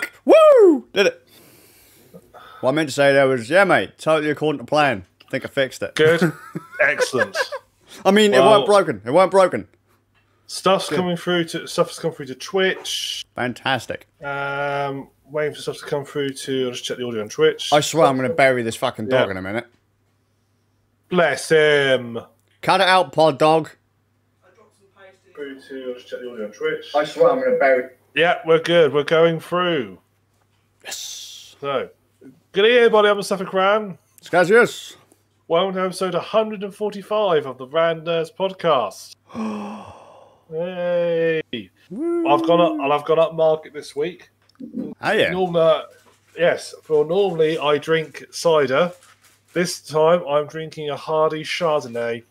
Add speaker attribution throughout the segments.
Speaker 1: Fuck! Woo! Did it. What I meant to say there was, yeah, mate, totally according to plan. I think I fixed it.
Speaker 2: Good. Excellent.
Speaker 1: I mean, it weren't broken. It weren't broken.
Speaker 2: Stuff's coming through to Twitch.
Speaker 1: Fantastic.
Speaker 2: Waiting for stuff to come through to... I'll just check the audio on Twitch.
Speaker 1: I swear I'm going to bury this fucking dog in a minute.
Speaker 2: Bless him.
Speaker 1: Cut it out, pod dog.
Speaker 2: Through to... I'll just check the audio on Twitch.
Speaker 1: I swear I'm going to bury...
Speaker 2: Yeah, we're good. We're going through.
Speaker 1: Yes.
Speaker 2: So, good evening, everybody. I'm TheSuffolkRam.
Speaker 1: Skazz, yes.
Speaker 2: Welcome to episode 145 of the Rand Nerds podcast. Hey. I've gone up market this week.
Speaker 1: Oh, yeah.
Speaker 2: Normally I drink cider. This time I'm drinking a Hardy Chardonnay.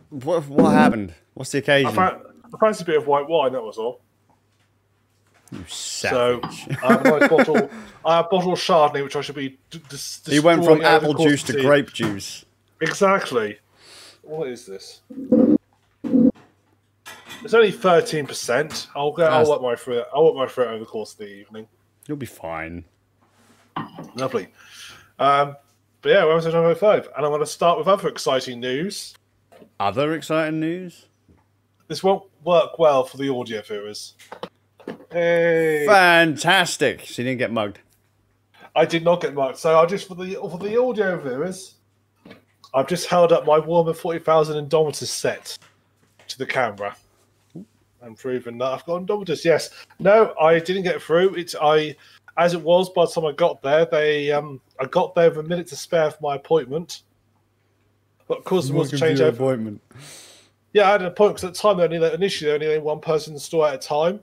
Speaker 1: What happened? What's the occasion?
Speaker 2: I fancy a bit of white wine, that was all.
Speaker 1: You savage.
Speaker 2: So I have a nice bottle. I have a bottle of Chardonnay, which I should be.
Speaker 1: He went from apple juice to grape juice.
Speaker 2: Exactly. What is this? It's only 13%. I'll work my through it. I'll work my through it over the course of the evening.
Speaker 1: You'll be fine.
Speaker 2: Lovely. But yeah, we're episode 105, and I'm going to start with other exciting news.
Speaker 1: Other exciting news?
Speaker 2: This won't work well for the audio viewers. Hey.
Speaker 1: Fantastic. So you didn't get mugged.
Speaker 2: I did not get mugged. So I just for the audio viewers, I've just held up my Warhammer 40,000 Indomitus set to the camera and proven that I've got Indomitus. Yes. No, I didn't get through. As it was by the time I got there, I got there with a minute to spare for my appointment. But of course, there was a changeover.
Speaker 1: Appointment.
Speaker 2: Yeah, I had an appointment because at the time initially only let one person in the store at a time.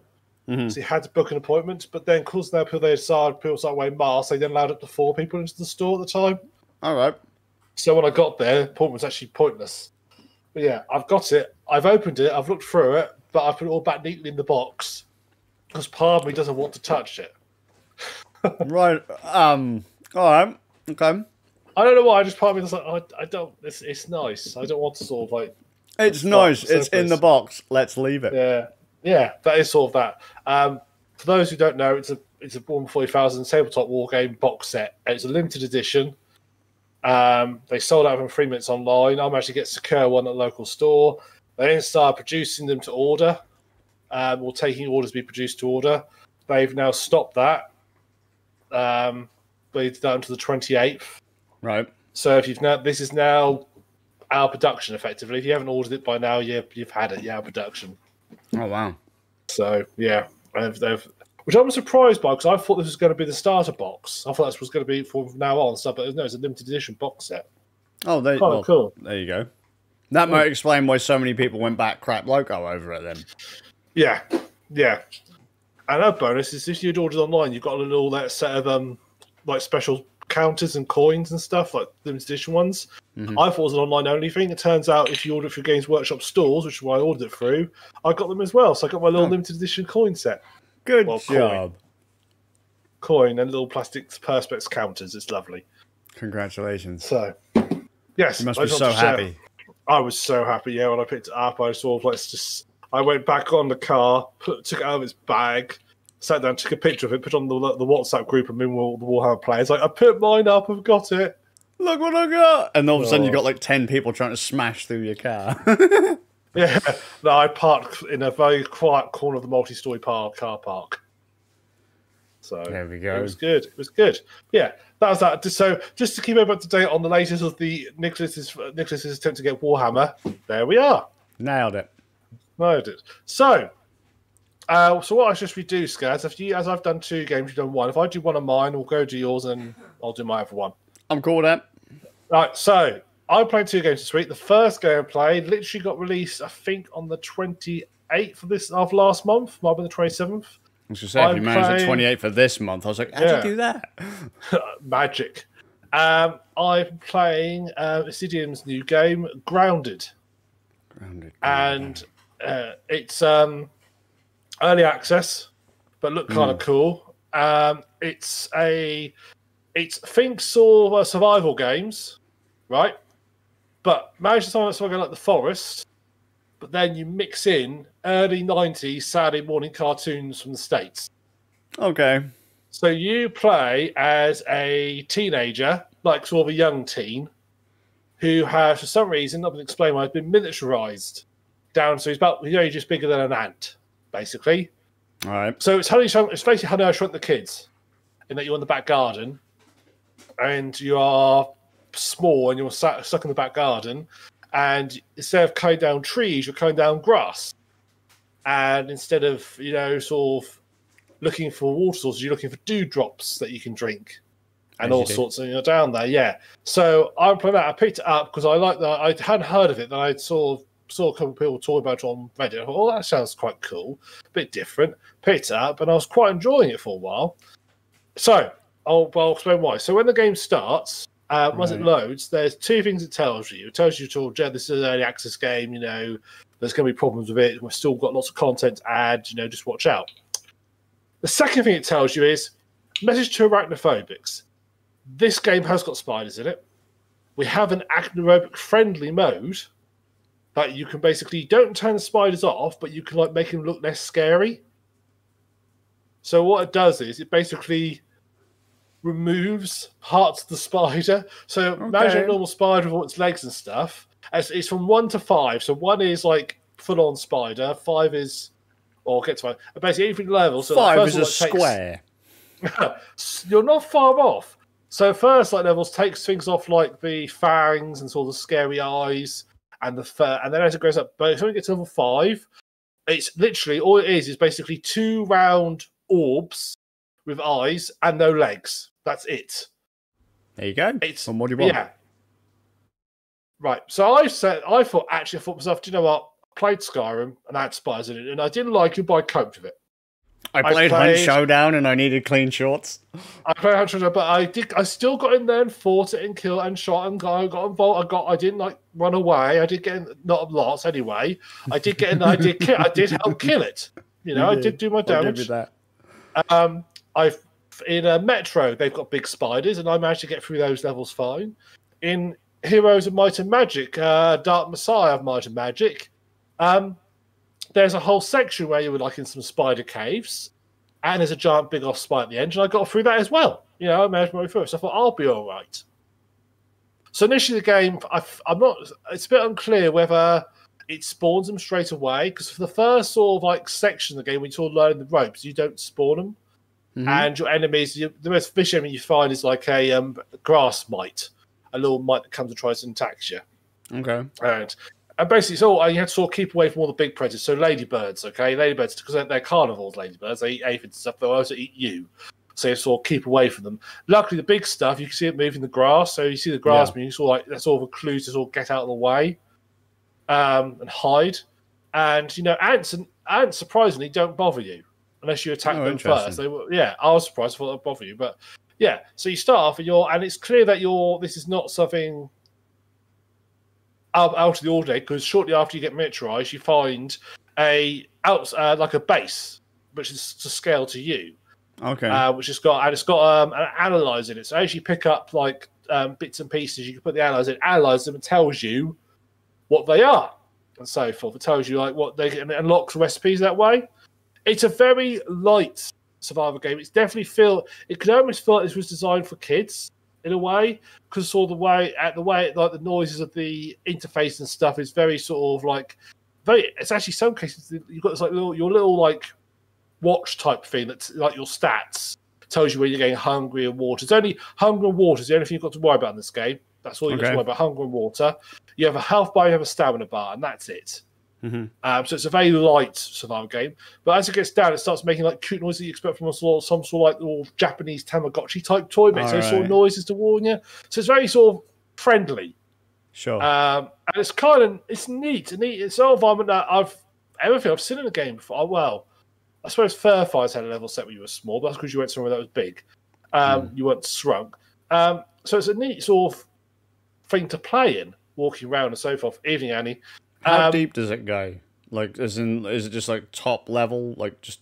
Speaker 2: Mm-hmm. So you had to book an appointment. But then, of course, now people started wearing masks. They then allowed up to 4 people into the store at the time.
Speaker 1: All right.
Speaker 2: So when I got there, the appointment was actually pointless. But yeah, I've got it. I've opened it. I've looked through it, but I've put it all back neatly in the box because part of me doesn't want to touch it.
Speaker 1: Right. All right. Okay.
Speaker 2: I don't know why. Just part of me was like, I don't. It's nice. I don't want to sort of like.
Speaker 1: It's nice. It's in the box. Let's leave it.
Speaker 2: Yeah. That is sort of that. For those who don't know, it's a Warhammer 40,000 tabletop war game box set. It's a limited edition. They sold out in 3 minutes online. I managed to get a secure one at a local store. They then started producing them to order, or taking orders to be produced to order. They've now stopped that. But it's down to the 28th.
Speaker 1: Right. So
Speaker 2: if this is now our production effectively. If you haven't ordered it by now, you've had it. Yeah, production.
Speaker 1: Oh wow.
Speaker 2: So yeah, which I'm surprised by because I thought this was going to be the starter box. I thought this was going to be from now on stuff, but no, it's a limited edition box set.
Speaker 1: Oh,
Speaker 2: cool.
Speaker 1: There you go. That might explain why so many people went back crap loco over it then.
Speaker 2: Yeah. And a bonus is if you'd ordered online, you've got a little set of like special counters and coins and stuff, like limited edition ones. Mm-hmm. I thought it was an online only thing. It turns out if you order it through Games Workshop stores, which is why I ordered it through, I got them as well. So I got my little limited edition coin set.
Speaker 1: Good job.
Speaker 2: Coin and little plastic perspex counters. It's lovely.
Speaker 1: Congratulations.
Speaker 2: So, yes.
Speaker 1: You must be so happy.
Speaker 2: I was so happy, yeah, when I picked it up. I went back on the car, took it out of its bag, sat down, took a picture of it, put it on the WhatsApp group of the Warhammer players. Like, I put mine up, I've got it.
Speaker 1: Look what I got! And all of a sudden you got like 10 people trying to smash through your car.
Speaker 2: Yeah. No, I parked in a very quiet corner of the multi-story car park. So
Speaker 1: there we go.
Speaker 2: It was good. Yeah, that was that. So just to keep everyone up to date on the latest of the Nicholas's attempt to get Warhammer, there we are.
Speaker 1: Nailed it.
Speaker 2: So what I should we do, Skazz? As I've done 2 games, you've done 1. If I do one of mine, we'll go do yours, and I'll do my other one.
Speaker 1: I'm cool with that.
Speaker 2: Right. So I'm playing 2 games this week. The first game I played literally got released, I think, on the 28th of last month. Might be the 27th.
Speaker 1: I was going to say, if you managed the 28th of this month, I was like, how'd you do that?
Speaker 2: Magic. I'm playing Obsidian's new game, Grounded. And it's early access, but look kind of cool. It's think sort of survival games, right? But manage to sound like The Forest, but then you mix in early 90s Saturday morning cartoons from the States.
Speaker 1: Okay.
Speaker 2: So you play as a teenager, like sort of a young teen, who has, for some reason, not been explained why, has been miniaturized down. So he's only just bigger than an ant, basically.
Speaker 1: All right.
Speaker 2: So it's basically Honey, I Shrunk the Kids, in that you're in the back garden, and you are small, and you're stuck in the back garden, and instead of cutting down trees, you're cutting down grass. And instead of, sort of looking for water sources, you're looking for dewdrops that you can drink. And all sorts of, down there, yeah. So I played that. I picked it up because I like that. I hadn't heard of it, then I saw a couple of people talk about it on Reddit. I thought, oh, that sounds quite cool, a bit different. Picked it up, and I was quite enjoying it for a while. So I'll explain why. So when the game starts, once it loads, there's two things it tells you. It tells you this is an early access game. There's going to be problems with it. We've still got lots of content to add. Just watch out. The second thing it tells you is message to arachnophobics. This game has got spiders in it. We have an arachnophobia-friendly mode that you can basically don't turn the spiders off, but you can make them look less scary. So what it does is it basically removes parts of the spider. So imagine a normal spider with all its legs and stuff. It's from 1 to 5. So 1 is like full-on spider. 5 is, or get to 5. Basically, anything level. So
Speaker 1: 5 is a square.
Speaker 2: You're not far off. So first levels takes things off like the fangs and sort of the scary eyes and the fur, and then as it goes up, but when it gets to level 5, it's literally all it is basically 2 round orbs with eyes and no legs. That's it.
Speaker 1: There you go. And what do you want?
Speaker 2: Yeah. Right. So I thought myself, do you know what? I played Skyrim and I had spiders in it, and I didn't like it, but I coped with it.
Speaker 1: I played Hunt Showdown and I needed clean shorts.
Speaker 2: I played Hunt Showdown, but I still got in there and fought it and killed and shot and got involved. I didn't run away. I did get in, not lots anyway. I did get in there. I did help kill it. I did do my damage.
Speaker 1: I did that.
Speaker 2: In Metro, they've got big spiders, and I managed to get through those levels fine. In Heroes of Might and Magic, Dark Messiah of Might and Magic, there's a whole section where you were in some spider caves, and there's a giant big off spider at the end, and I got through that as well. I managed my way through it, so I thought I'll be all right. So initially the game, it's a bit unclear whether it spawns them straight away, because for the first sort of section of the game, when you're learning the ropes, you don't spawn them. Mm-hmm. And your enemies, the most vicious enemy you find is like a grass mite, a little mite that comes and tries to attack you.
Speaker 1: Okay.
Speaker 2: And basically, you have to sort of keep away from all the big predators. So ladybirds, okay? Ladybirds, because they're carnivores, ladybirds. They eat aphids and stuff. They'll also eat you. So you sort of keep away from them. Luckily, the big stuff, you can see it moving the grass. So you see the grass moving, that's sort of a clue to sort of get out of the way and hide. And, ants surprisingly don't bother you unless you attack them first. I was surprised. I thought they'd bother you. But, yeah, so you start off and it's clear that this is not something out of the ordinary, because shortly after you get miniaturized, you find a base which is to scale to you.
Speaker 1: Okay.
Speaker 2: Which has got an analyzer in it. So as you pick up bits and pieces, you can put the analyzer in, analyze them, and tells you what they are and so forth. It tells you what they and it unlocks recipes that way. It's a very light survival game. It's definitely it could almost feel like this was designed for kids in a way, because the way the noises of the interface and stuff is very sort of it's actually some cases you've got this your little watch type thing that's your stats tells you when you're getting hungry and water. It's only hunger and water is the only thing you've got to worry about in this game. That's all you've got to worry about, hunger and water. You have a health bar, you have a stamina bar, and that's it. Mm-hmm. So it's a very light survival game. But as it gets down, it starts making cute noises that you expect from some sort of little Japanese Tamagotchi type toy, but it's sort of noises to warn you. So it's very sort of friendly.
Speaker 1: Sure.
Speaker 2: And it's neat. It's an environment that I've seen in a game before. Well, I suppose Furfires had a level set where you were small, but that's because you went somewhere that was big. You weren't shrunk. So it's a neat sort of thing to play in, walking around and so forth. Evening, Annie.
Speaker 1: How deep does it go? Is it just top level, just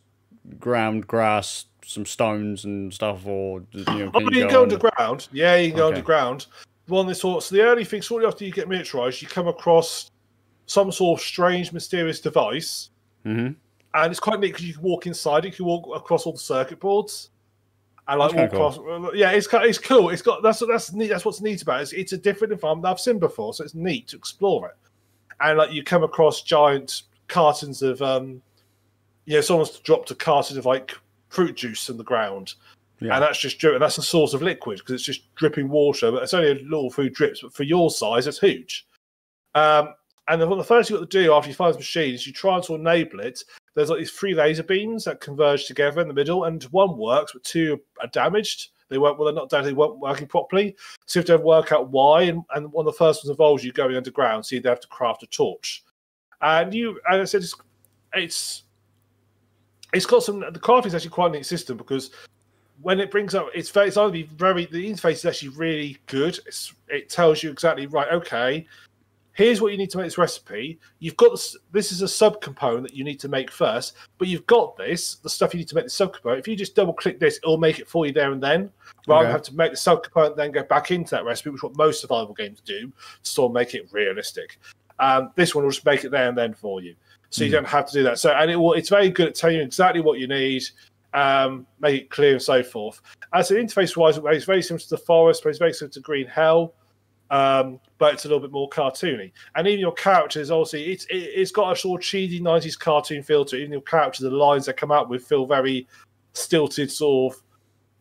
Speaker 1: ground grass, some stones and stuff, or
Speaker 2: you can go underground. Yeah, you can go underground. So the early thing, shortly after you get miniaturized, you come across some sort of strange, mysterious device, and And it's quite neat because you can walk inside. You can walk across all the circuit boards. And like walk across, yeah, it's cool. It's got that's neat. That's what's neat about it. It's a different environment that I've seen before, so it's neat to explore it. And like you come across giant cartons of, someone's dropped a carton of like fruit juice on the ground, and that's just dripping. That's a source of liquid because it's just dripping water. But it's only a little few drips, but for your size, it's huge. And then the first you've got to do after you find this machine is you try to enable it. There's like these 3 laser beams that converge together in the middle, and one works, but 2 are damaged. They weren't, well, they're not damaged, they weren't working properly. So you have to work out why, and one of the first ones involves you going underground, so you'd have to craft a torch. And I said, it's got some, the crafting is actually quite a neat system, because when it brings up, the interface is actually really good. It tells you exactly, right, okay, here's what you need to make this recipe. You've got this is a subcomponent that you need to make first, but you've got the stuff you need to make the subcomponent. If you just double click this, it'll make it for you there and then, rather than have to make the subcomponent then go back into that recipe, which is what most survival games do, to sort of make it realistic. This one will just make it there and then for you, so you don't have to do that. So, and it's very good at telling you exactly what you need, make it clear and so forth. As an interface-wise, it's very similar to the Forest, but it's very similar to Green Hell. But it's a little bit more cartoony, and even your characters, obviously, it's got a sort of cheesy 90s cartoon feel to it. Even your characters, the lines they come out with feel very stilted, sort of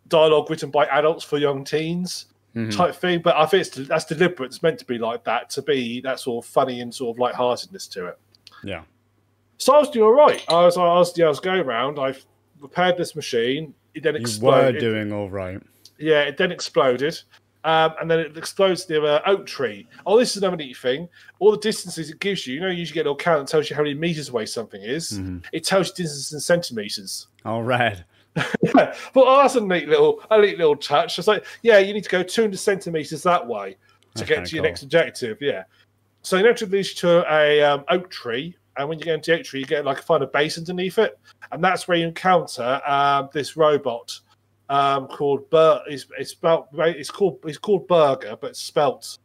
Speaker 2: dialogue written by adults for young teens type thing. But I think that's deliberate. It's meant to be like that, to be that sort of funny and sort of light-heartedness to it.
Speaker 1: Yeah.
Speaker 2: So I was doing all right. I was going around. I repaired this machine. It then exploded.
Speaker 1: You were doing all right.
Speaker 2: Yeah, it then exploded. And then it explodes near an oak tree. Oh, this is another neat thing. All the distances it gives you, you usually get a little count that tells you how many meters away something is. It tells you distance in centimeters.
Speaker 1: Oh, rad.
Speaker 2: Yeah. Well, that's a neat little touch. It's like, yeah, you need to go 200 centimeters that way to get to your next objective. Yeah. So the next leads you to a oak tree. And when you get into the oak tree, you get find a base underneath it. And that's where you encounter this robot. Called it's called Burger, but it's spelt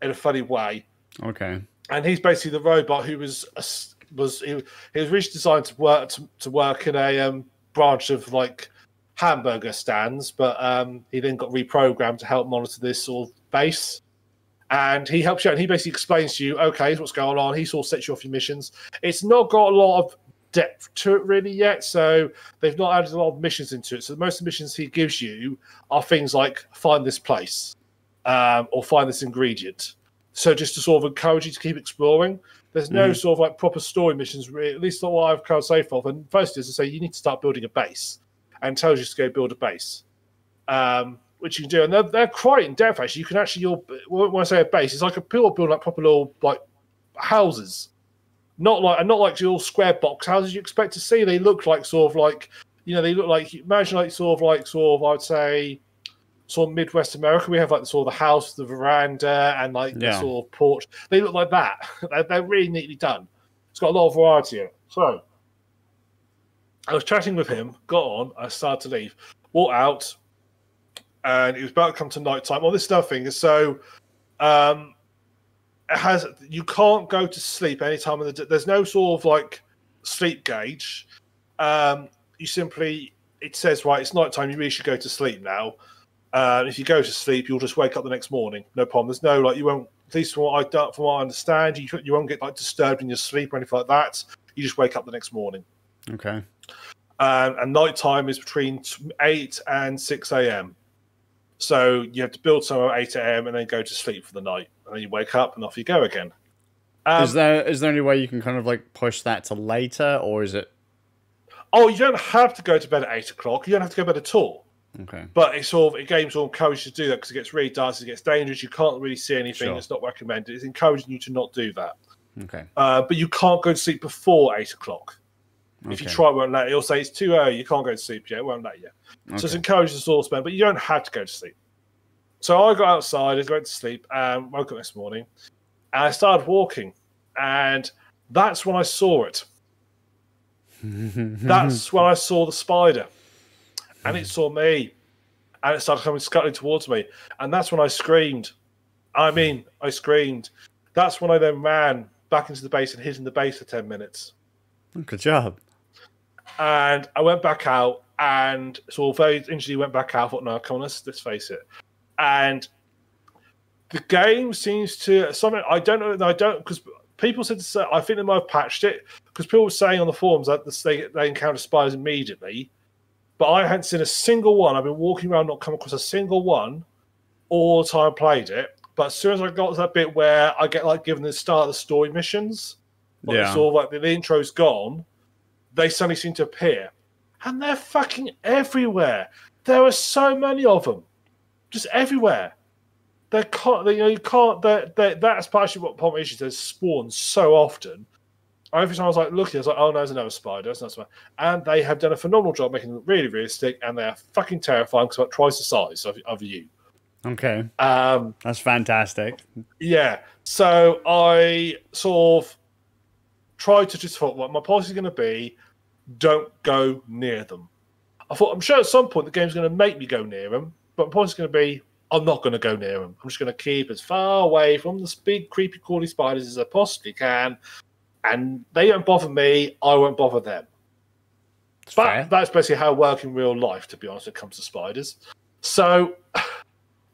Speaker 2: in a funny way.
Speaker 1: Okay.
Speaker 2: And he's basically the robot who was originally designed to work in a branch of hamburger stands, but he then got reprogrammed to help monitor this sort of base. And he helps you out, and he basically explains to you, okay, here's what's going on. He sort of sets you off your missions. It's not got a lot of depth to it really yet, so they've not added a lot of missions into it. So most of the missions he gives you are things like find this place or find this ingredient, so just to sort of encourage you to keep exploring. There's no sort of proper story missions, really, at least not what I've covered so far. And first is to say you need to start building a base, and tells you to go build a base, which you can do, and they're quite in depth actually. You can actually, when I say a base, it's like people build proper little houses. Not like your square box houses you expect to see. They look like they look like, imagine I would say sort of Midwest America. We have the sort of the house, the veranda, and the sort of porch. They look like that. They're really neatly done. It's got a lot of variety in it. So I was chatting with him, got on, I started to leave, walked out, and it was about to come to night time. Well, this stuff thing is so you can't go to sleep any time of the day. There's no sort of sleep gauge. You simply, it says, right, it's night time, you really should go to sleep now. If you go to sleep, you'll just wake up the next morning. No problem. There's no you won't, at least from what I understand, you won't get disturbed in your sleep or anything like that. You just wake up the next morning.
Speaker 1: Okay.
Speaker 2: And night time is between 8 and 6 a.m. So you have to build somewhere at 8 a.m. and then go to sleep for the night. And then you wake up and off you go again.
Speaker 1: Is there any way you can kind of push that to later, or is it?
Speaker 2: Oh, you don't have to go to bed at 8 o'clock. You don't have to go to bed at all.
Speaker 1: Okay.
Speaker 2: But it's a game sort of encourages you to do that because it gets really dark, it gets dangerous. You can't really see anything. Sure. It's not recommended. It's encouraging you to not do that.
Speaker 1: Okay.
Speaker 2: But you can't go to sleep before 8 o'clock. If you try, it won't let you. It'll say it's too early. You can't go to sleep yet. It won't let you. Okay. So it's encouraging the source spend, but you don't have to go to sleep. So I got outside, I went to sleep, and woke up this morning, and I started walking, and that's when I saw it. That's when I saw the spider, and it saw me, and it started coming scuttling towards me, and that's when I screamed. I screamed. That's when I then ran back into the base and hid in the base for 10 minutes.
Speaker 1: Good job.
Speaker 2: And I went back out, and so very interestingly went back out. I thought, no, come on, let's face it. And the game seems to something I don't know. I don't because people said to say, I think they might have patched it because people were saying on the forums that they encounter spiders immediately, but I hadn't seen a single one. I've been walking around, not come across a single one all the time I played it. But as soon as I got to that bit where I get like given the start of the story missions, like sort of like the intro's gone, they suddenly seem to appear, and they're fucking everywhere. There are so many of them, just everywhere. They can't. You can't. That's partially what problem is. They spawn so often. Every time I was like looking, I was like, "Oh no, there's another spider." There's another spider. And they have done a phenomenal job making them really realistic, and they are fucking terrifying because about twice the size of you.
Speaker 1: Okay. That's fantastic.
Speaker 2: Yeah. So I sort of tried to just thought, what my policy is going to be: don't go near them. I thought, I'm sure at some point the game's going to make me go near them, but my policy is going to be, I'm not going to go near them. I'm just going to keep as far away from the big, creepy, crawly spiders as I possibly can, and they don't bother me, I won't bother them. But that's basically how I work in real life, to be honest, when it comes to spiders. So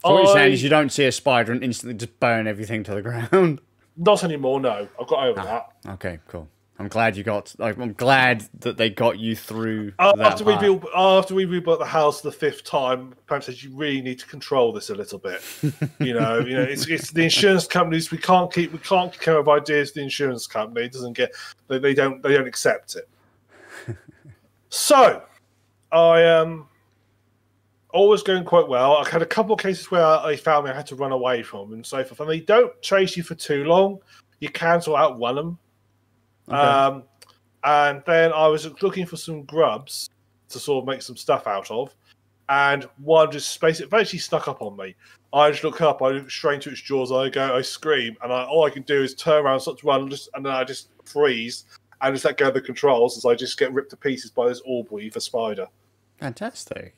Speaker 1: what you're saying is you don't see a spider and instantly just burn everything to the ground?
Speaker 2: Not anymore, no. I've got over that.
Speaker 1: Okay, cool. I'm glad you got. I'm glad that they got you through.
Speaker 2: After we rebuilt the house the 5th time, Pam says you really need to control this a little bit. It's the insurance companies. We can't come up with ideas. The insurance company doesn't get. They don't accept it. So, I am always going quite well. I had a couple of cases where they found me. I had to run away from them and so forth. And they don't chase you for too long. You can sort of outrun them. Okay. And then I was looking for some grubs to sort of make some stuff out of, and one just basically snuck up on me. I just look up, I look straight into its jaws, I scream, and all I can do is turn around, start to run, and then I just freeze and just let go of the controls as I just get ripped to pieces by this orb-weaver spider.
Speaker 1: Fantastic.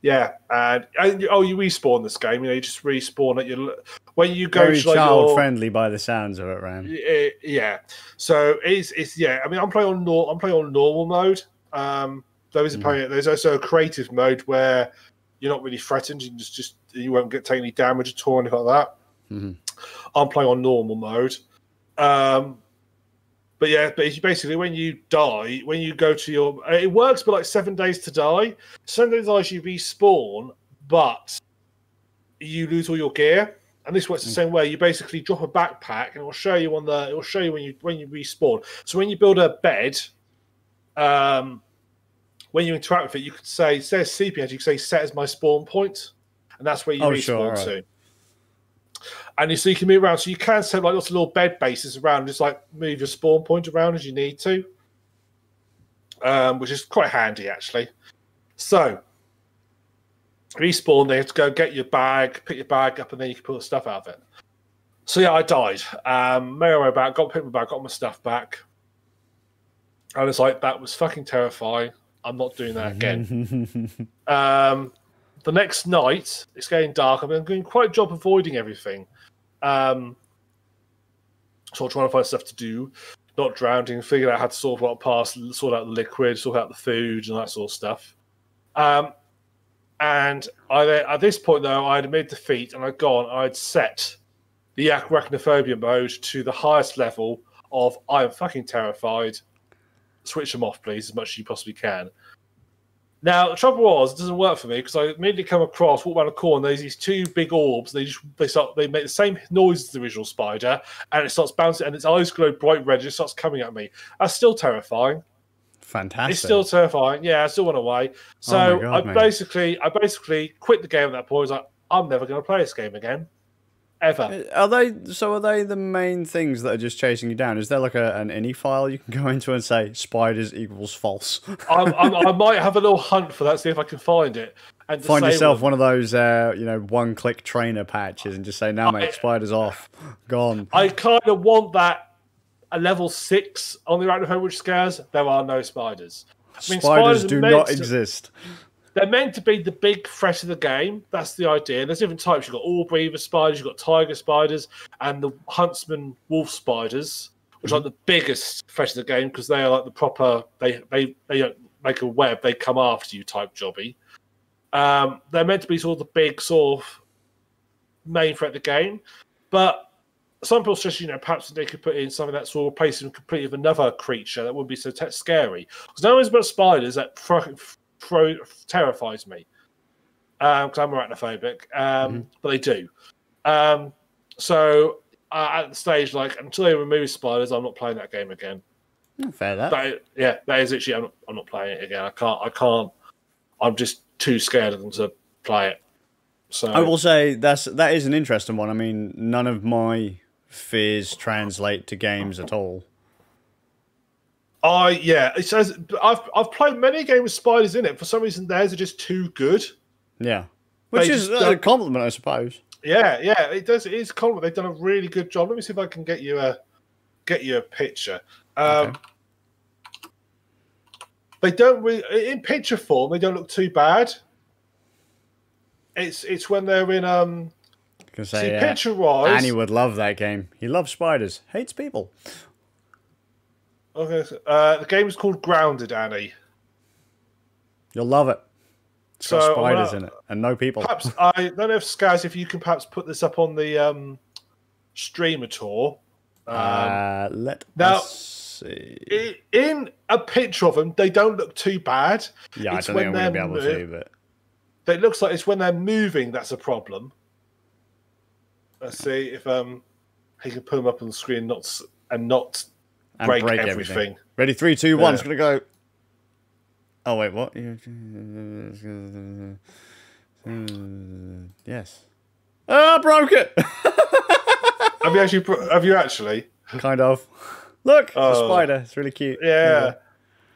Speaker 2: Yeah, and you respawn this game. You just respawn at when you go
Speaker 1: very
Speaker 2: to
Speaker 1: child friendly by the sounds of it, Ram.
Speaker 2: Yeah, so it's yeah. I mean, I'm playing on normal mode. There's also a creative mode where you're not really threatened. You you won't take any damage at all, or anything like that. Mm-hmm. I'm playing on normal mode. But basically, when you die, when you go to it works for like 7 days to die. 7 days to die, you respawn, but you lose all your gear. And this works the same way. You basically drop a backpack, and it will show you when you respawn. So when you build a bed, when you interact with it, you could say instead of sleeping, you could say set as my spawn point, and that's where you respawn to. And so you can move around. So you can set like lots of little bed bases around, just like move your spawn point around as you need to, which is quite handy actually. So respawn, they have to go get your bag, pick your bag up, and then you can pull the stuff out of it. So yeah, I died. Made my way back, picked my bag, got my stuff back. I was like, that was fucking terrifying. I'm not doing that again. The next night, it's getting dark. I'm doing quite a job avoiding everything. So I'm trying to find stuff to do, not drowning, figuring out how to sort out the liquid, sort out the food, and that sort of stuff. And at this point, though, I had made the feat, and I'd set the arachnophobia mode to the highest level of I am fucking terrified. Switch them off, please, as much as you possibly can. Now, the trouble was, it doesn't work for me because I immediately come across, walk around a corner, there's these 2 big orbs. They make the same noise as the original spider, and it starts bouncing, and its eyes glow bright red, and it starts coming at me. That's still terrifying.
Speaker 1: Fantastic.
Speaker 2: It's still terrifying. Yeah, I still went away. So I basically quit the game at that point. I was like, I'm never going to play this game again. Ever.
Speaker 1: Are they the main things that are just chasing you down? Is there like an ini file you can go into and say spiders equals false?
Speaker 2: I might have a little hunt for that, see if I can find it. And
Speaker 1: find yourself one of those one-click trainer patches and just say, now mate, spiders off. Gone.
Speaker 2: I kind of want that a level 6 on the arachnophobia, which Skazz. There are no spiders.
Speaker 1: Spiders do not exist.
Speaker 2: They're meant to be the big threat of the game. That's the idea. There's different types. You've got orb-weaver spiders, you've got tiger spiders, and the huntsman wolf spiders, which are the biggest threat of the game because they are like the proper. They don't make a web, they come after you type jobby. They're meant to be sort of the big sort of main threat of the game, but some people suggest, perhaps they could put in something that sort of replaces them completely with another creature that wouldn't be so scary. Because no one's about spiders that terrifies me. Because I'm arachnophobic, but they do. So at the stage, until they remove spiders, I'm not playing that game again.
Speaker 1: Fair that.
Speaker 2: That is literally. I'm not playing it again. I can't. I'm just too scared of them to play it. So
Speaker 1: I will say that is an interesting one. I mean, none of my fears translate to games at all.
Speaker 2: It says I've played many games with spiders in it. For some reason, theirs are just too good.
Speaker 1: Yeah, which is a compliment, I suppose.
Speaker 2: Yeah, it does. It is a compliment. They've done a really good job. Let me see if I can get you a picture.
Speaker 1: Okay.
Speaker 2: They don't really, in picture form. They don't look too bad. It's when they're in picture wise.
Speaker 1: Annie would love that game. He loves spiders, hates people.
Speaker 2: Okay, the game is called Grounded, Annie.
Speaker 1: You'll love it. It's got spiders in it and no people.
Speaker 2: Perhaps I don't know if Skazz, if you can perhaps put this up on the stream at all.
Speaker 1: Let us see.
Speaker 2: In a picture of them, they don't look too bad.
Speaker 1: Yeah, I don't think I'm going to be able to, but
Speaker 2: it looks like it's when they're moving that's a problem. Let's see if he can put them up on the screen and not break everything.
Speaker 1: Ready, 3, 2, 1. It's going to go. Oh, wait, what? Yes. Oh, I broke it!
Speaker 2: Have you actually?
Speaker 1: Kind of. Look, it's a spider. It's really cute.
Speaker 2: Yeah.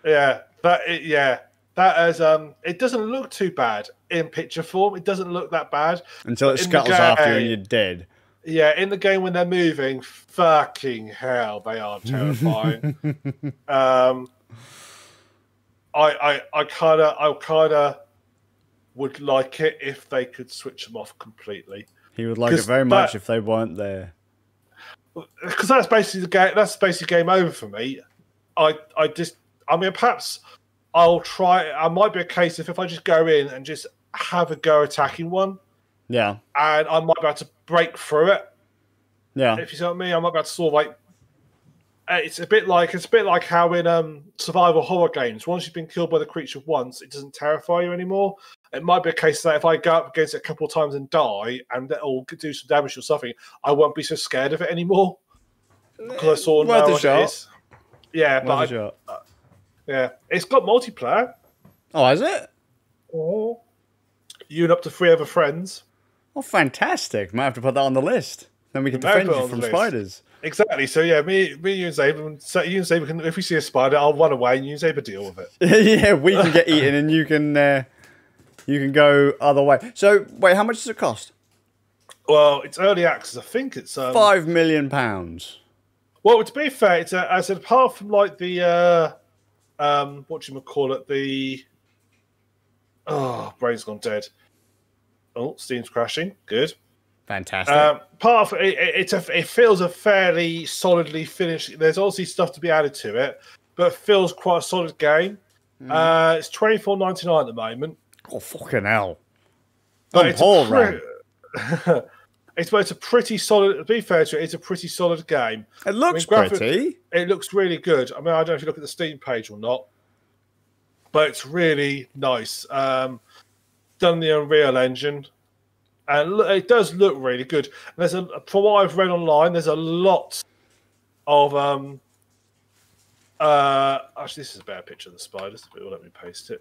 Speaker 2: That is it doesn't look too bad in picture form. It doesn't look that bad
Speaker 1: until it scuttles after you and you're dead.
Speaker 2: Yeah, in the game when they're moving, fucking hell, they are terrifying. I kind of would like it if they could switch them off completely.
Speaker 1: He would like it very much if they weren't there.
Speaker 2: Because that's basically the game. That's basically game over for me. Perhaps I'll try. I might be a case if I just go in and just have a go attacking one.
Speaker 1: Yeah.
Speaker 2: And I might be able to break through it.
Speaker 1: Yeah.
Speaker 2: If you see what I mean, I might be able to sort of it's a bit like how in survival horror games, once you've been killed by the creature once, it doesn't terrify you anymore. It might be a case that if I go up against it a couple of times and die and it'll do some damage or something, I won't be so scared of it anymore. Because I sort of know what it is. Yeah, yeah, it's got multiplayer.
Speaker 1: Oh, has it?
Speaker 2: Oh, you and up to 3 other friends.
Speaker 1: Oh, fantastic! Might have to put that on the list. Then we can defend you from spiders.
Speaker 2: Exactly. So yeah, me, you and Zabe can. If we see a spider, I'll run away, and you and Zabe deal with it.
Speaker 1: Yeah, we can get eaten, and you can go other way. So wait, how much does it cost?
Speaker 2: Well, it's early access. I think it's
Speaker 1: £5 million.
Speaker 2: Well, to be fair, it's I said apart from like the what you call it, the brain's gone dead. Oh, Steam's crashing. Good.
Speaker 1: Fantastic.
Speaker 2: Part of it feels a fairly solidly finished. There's obviously stuff to be added to it, but it feels quite a solid game. It's $24.99 at the moment.
Speaker 1: Oh, fucking hell!
Speaker 2: It's a pretty solid. To be fair to it, it's a pretty solid game.
Speaker 1: It looks pretty.
Speaker 2: It looks really good. I mean, I don't know if you look at the Steam page or not, but it's really nice. Done the Unreal Engine. And it does look really good. From what I've read online, there's a lot of actually, this is a better picture of the spiders. But let me paste it.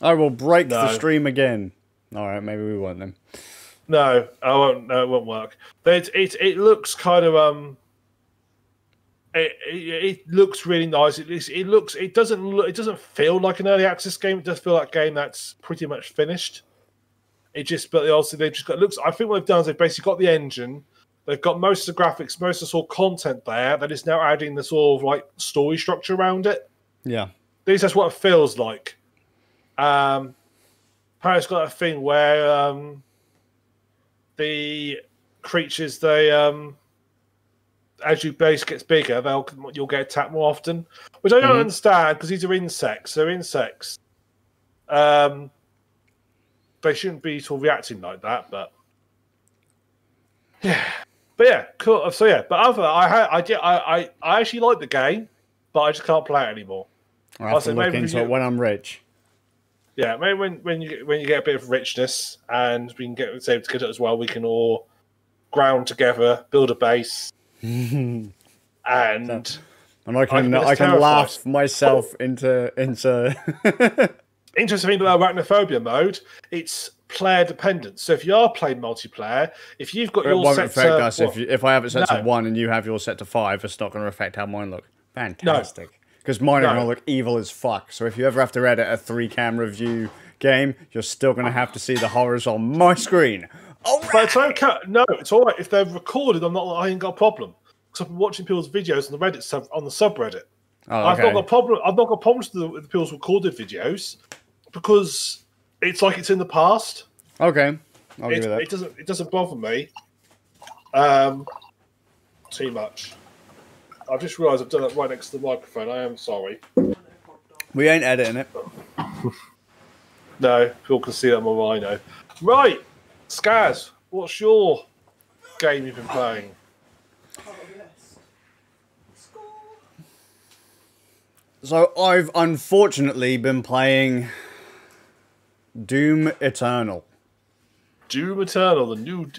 Speaker 1: I will break the stream again. All right, maybe we won't then.
Speaker 2: No, I won't. No, it won't work. But it looks kind of It looks really nice. It doesn't feel like an early access game. It does feel like a game that's pretty much finished. But also they've just got looks. I think what they've done is they've basically got the engine. They've got most of the graphics, most of the sort of content there. They're just now adding the sort of like story structure around it.
Speaker 1: Yeah,
Speaker 2: at least that's what it feels like. Apparently, it's got a thing where the creatures they as your base gets bigger, you'll get attacked more often, which I don't understand because these are insects. So insects, they shouldn't be sort of reacting like that. But yeah, cool. So yeah, but other I actually like the game, but I just can't play it anymore.
Speaker 1: I'll have to look into it when I'm rich.
Speaker 2: Yeah, maybe when you get a bit of richness and we can get able to get it as well, we can all ground together, build a base, and
Speaker 1: I can laugh myself into
Speaker 2: Interesting thing about arachnophobia mode, it's player dependent. So if you are playing multiplayer, if you've got your set
Speaker 1: affect us if I have it set to 1 and you have yours set to 5, it's not going to affect how mine look. Fantastic. Because mine are going to look evil as fuck. So if you ever have to edit a 3-camera view game, you're still going to have to see the horrors on my screen.
Speaker 2: But it's okay. No, it's all right. If they're recorded, I ain't got a problem. Because I've been watching people's videos on the Reddit on the subreddit.
Speaker 1: Oh, okay.
Speaker 2: I've not got a problem. I've not got problems with people's recorded videos because it's like it's in the past.
Speaker 1: Okay, I'll give you that.
Speaker 2: It doesn't bother me too much. I've just realised I've done that right next to the microphone. I am sorry.
Speaker 1: We ain't editing it.
Speaker 2: No, people can see that on my rhino. Right, Skazz, what's your game you've been playing?
Speaker 1: So I've unfortunately been playing Doom Eternal.
Speaker 2: Doom Eternal, the new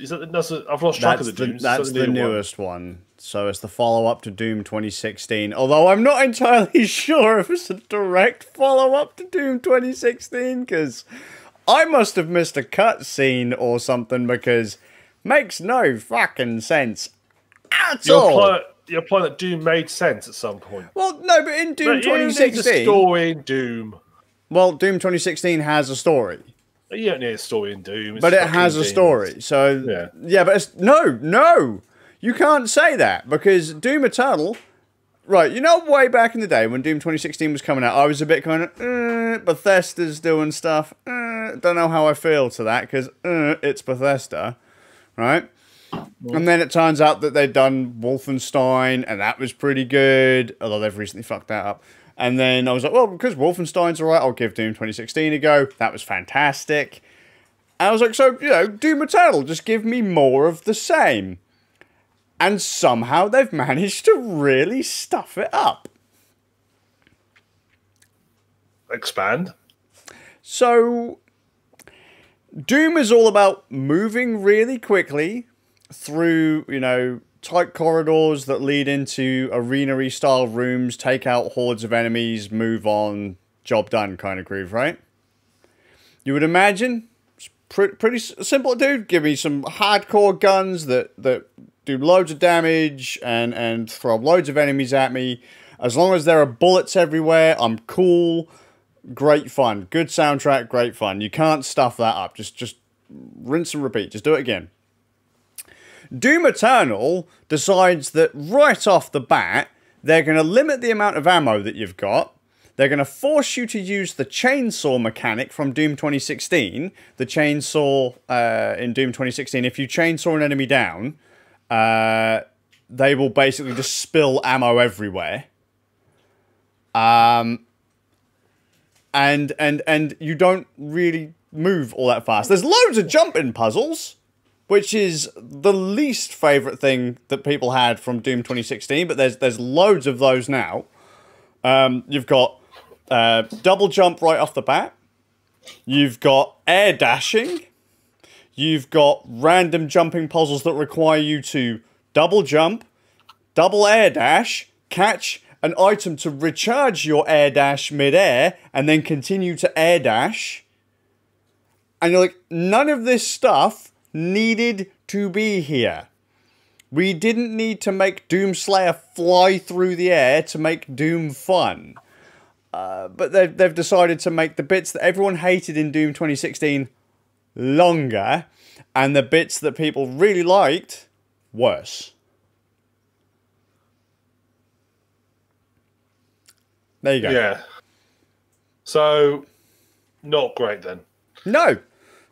Speaker 2: I've lost track of the Dooms.
Speaker 1: That's the newest one. So it's the follow-up to Doom 2016. Although I'm not entirely sure if it's a direct follow-up to Doom 2016, because I must have missed a cutscene or something, because makes no fucking sense at all.
Speaker 2: You're implying that Doom made sense at some point.
Speaker 1: Well, no, but in Doom 2016...
Speaker 2: You need a story in Doom.
Speaker 1: Well, Doom 2016 has a story.
Speaker 2: You don't need a story in Doom.
Speaker 1: But it has a story. So, yeah, but it's... No! You can't say that, because Doom Eternal... Right, you know, way back in the day when Doom 2016 was coming out, I was a bit kind of, Bethesda's doing stuff. Don't know how I feel to that, because it's Bethesda, right? And then it turns out that they'd done Wolfenstein, and that was pretty good, although they've recently fucked that up. And then I was like, well, because Wolfenstein's alright, I'll give Doom 2016 a go. That was fantastic. And I was like, so, you know, Doom Eternal, just give me more of the same. And somehow they've managed to really stuff it up.
Speaker 2: Expand.
Speaker 1: So, Doom is all about moving really quickly through, you know, tight corridors that lead into arena-y style rooms, take out hordes of enemies, move on, job done kind of groove, right? You would imagine, it's pretty simple, dude. Give me some hardcore guns that do loads of damage and throw loads of enemies at me. As long as there are bullets everywhere, I'm cool. Great fun. Good soundtrack, great fun. You can't stuff that up. Just rinse and repeat. Just do it again. Doom Eternal decides that right off the bat, they're going to limit the amount of ammo that you've got. They're going to force you to use the chainsaw mechanic from Doom 2016. The chainsaw in Doom 2016, if you chainsaw an enemy down, they will basically just spill ammo everywhere. And you don't really move all that fast. There's loads of jumping puzzles, which is the least favourite thing that people had from Doom 2016, but there's loads of those now. You've got double jump right off the bat. You've got air dashing. You've got random jumping puzzles that require you to double jump, double air dash, catch an item to recharge your air dash mid-air, and then continue to air dash. And you're like, none of this stuff needed to be here. We didn't need to make Doomslayer fly through the air to make Doom fun. But they've decided to make the bits that everyone hated in Doom 2016 longer, and the bits that people really liked worse. There you go.
Speaker 2: Yeah. So, not great then.
Speaker 1: No.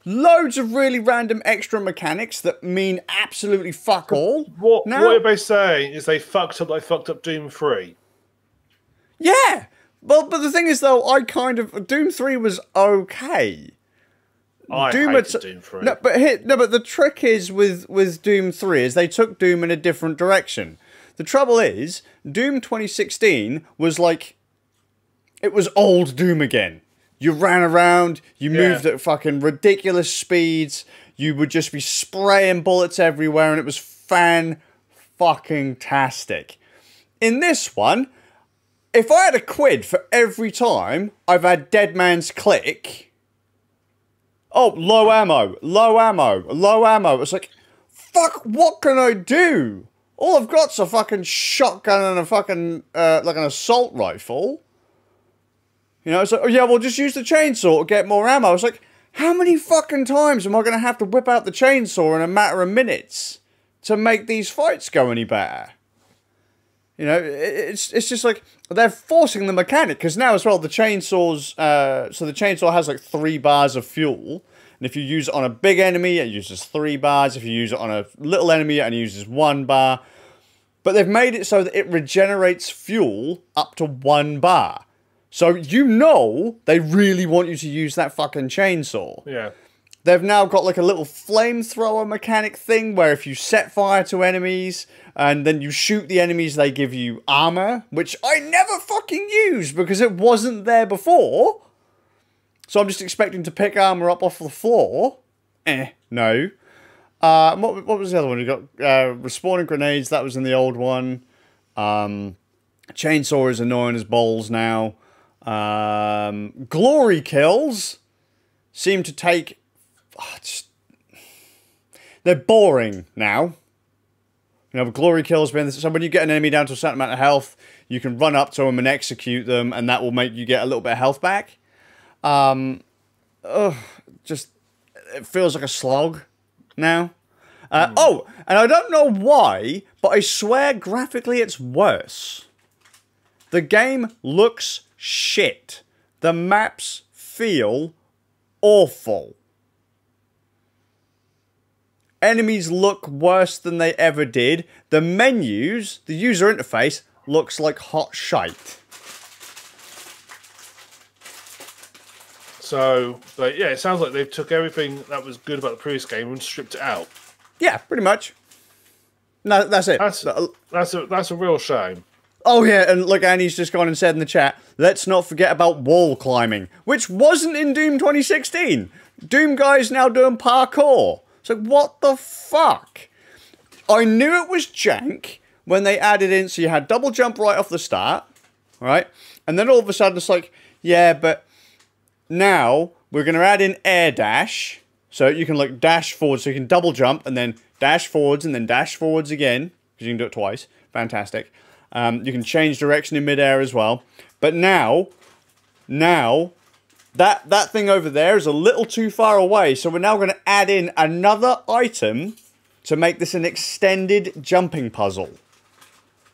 Speaker 1: loads of really random extra mechanics that mean absolutely fuck all.
Speaker 2: What
Speaker 1: now,
Speaker 2: are they saying is they fucked up Doom 3.
Speaker 1: Yeah. Well, but the thing is, though, Doom 3 was okay.
Speaker 2: I hated Doom 3.
Speaker 1: No, but the trick is with Doom 3 is they took Doom in a different direction. The trouble is, Doom 2016 was like, it was old Doom again. You ran around, you moved at fucking ridiculous speeds, you would just be spraying bullets everywhere, and it was fan-fucking-tastic. In this one, if I had a quid for every time I've had Dead Man's Click... Oh, low ammo, low ammo, low ammo. It's like, fuck, what can I do? All I've got's a fucking shotgun and a fucking, like an assault rifle. You know, it's like, oh yeah, well just use the chainsaw to get more ammo. It's like, how many fucking times am I going to have to whip out the chainsaw in a matter of minutes to make these fights go any better? You know, it's just like, they're forcing the mechanic, because now as well, the chainsaws, so the chainsaw has like 3 bars of fuel, and if you use it on a big enemy, it uses 3 bars, if you use it on a little enemy, it only uses 1 bar, but they've made it so that it regenerates fuel up to 1 bar. So you know they really want you to use that fucking chainsaw.
Speaker 2: Yeah.
Speaker 1: They've now got like a little flamethrower mechanic thing where if you set fire to enemies and then you shoot the enemies, they give you armor, which I never fucking used because it wasn't there before. So I'm just expecting to pick armor up off the floor. No. What was the other one? You got respawning grenades. That was in the old one. Chainsaw is annoying as balls now. Glory kills seem to take... they're boring now. You know, glory kills being... So when you get an enemy down to a certain amount of health, you can run up to them and execute them, and that will make you get a little bit of health back. Just... It feels like a slog now. Oh, and I don't know why, but I swear graphically it's worse. The game looks shit. The maps feel awful. Enemies look worse than they ever did. The menus, the user interface, looks like hot shite.
Speaker 2: So, but yeah, it sounds like they took everything that was good about the previous game and stripped it out.
Speaker 1: Yeah, pretty much. No, that's it.
Speaker 2: That's a real shame.
Speaker 1: Oh yeah, and look, Annie's just gone and said in the chat, let's not forget about wall climbing, which wasn't in Doom 2016. Doom guy's now doing parkour. So what the fuck? I knew it was jank when they added in, so you had double jump right off the start, right? And then all of a sudden it's like, yeah, but now we're going to add in air dash, so you can like dash forward, so you can double jump and then dash forwards and then dash forwards again, because you can do it twice. Fantastic. You can change direction in midair as well. But now, that thing over there is a little too far away. So we're now going to add in another item to make this an extended jumping puzzle.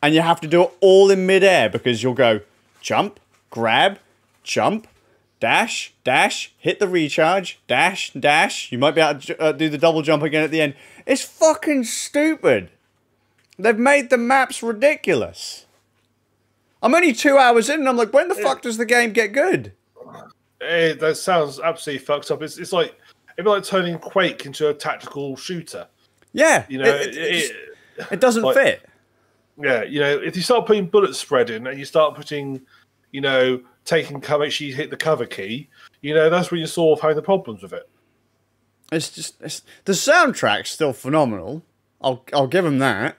Speaker 1: And you have to do it all in midair because you'll go jump, grab, jump, dash, dash, hit the recharge, dash, dash. You might be able to do the double jump again at the end. It's fucking stupid. They've made the maps ridiculous. I'm only 2 hours in and I'm like, when the fuck does the game get good?
Speaker 2: That sounds absolutely fucked up. It's like, it'd be like turning Quake into a tactical shooter.
Speaker 1: Yeah.
Speaker 2: You know,
Speaker 1: it doesn't
Speaker 2: like,
Speaker 1: fit.
Speaker 2: Yeah, you know, if you start putting bullet spread in and you start putting, you know, taking cover, make sure you hit the cover key, you know, that's when you sort of having the problems with it.
Speaker 1: The soundtrack's still phenomenal. I'll give them that.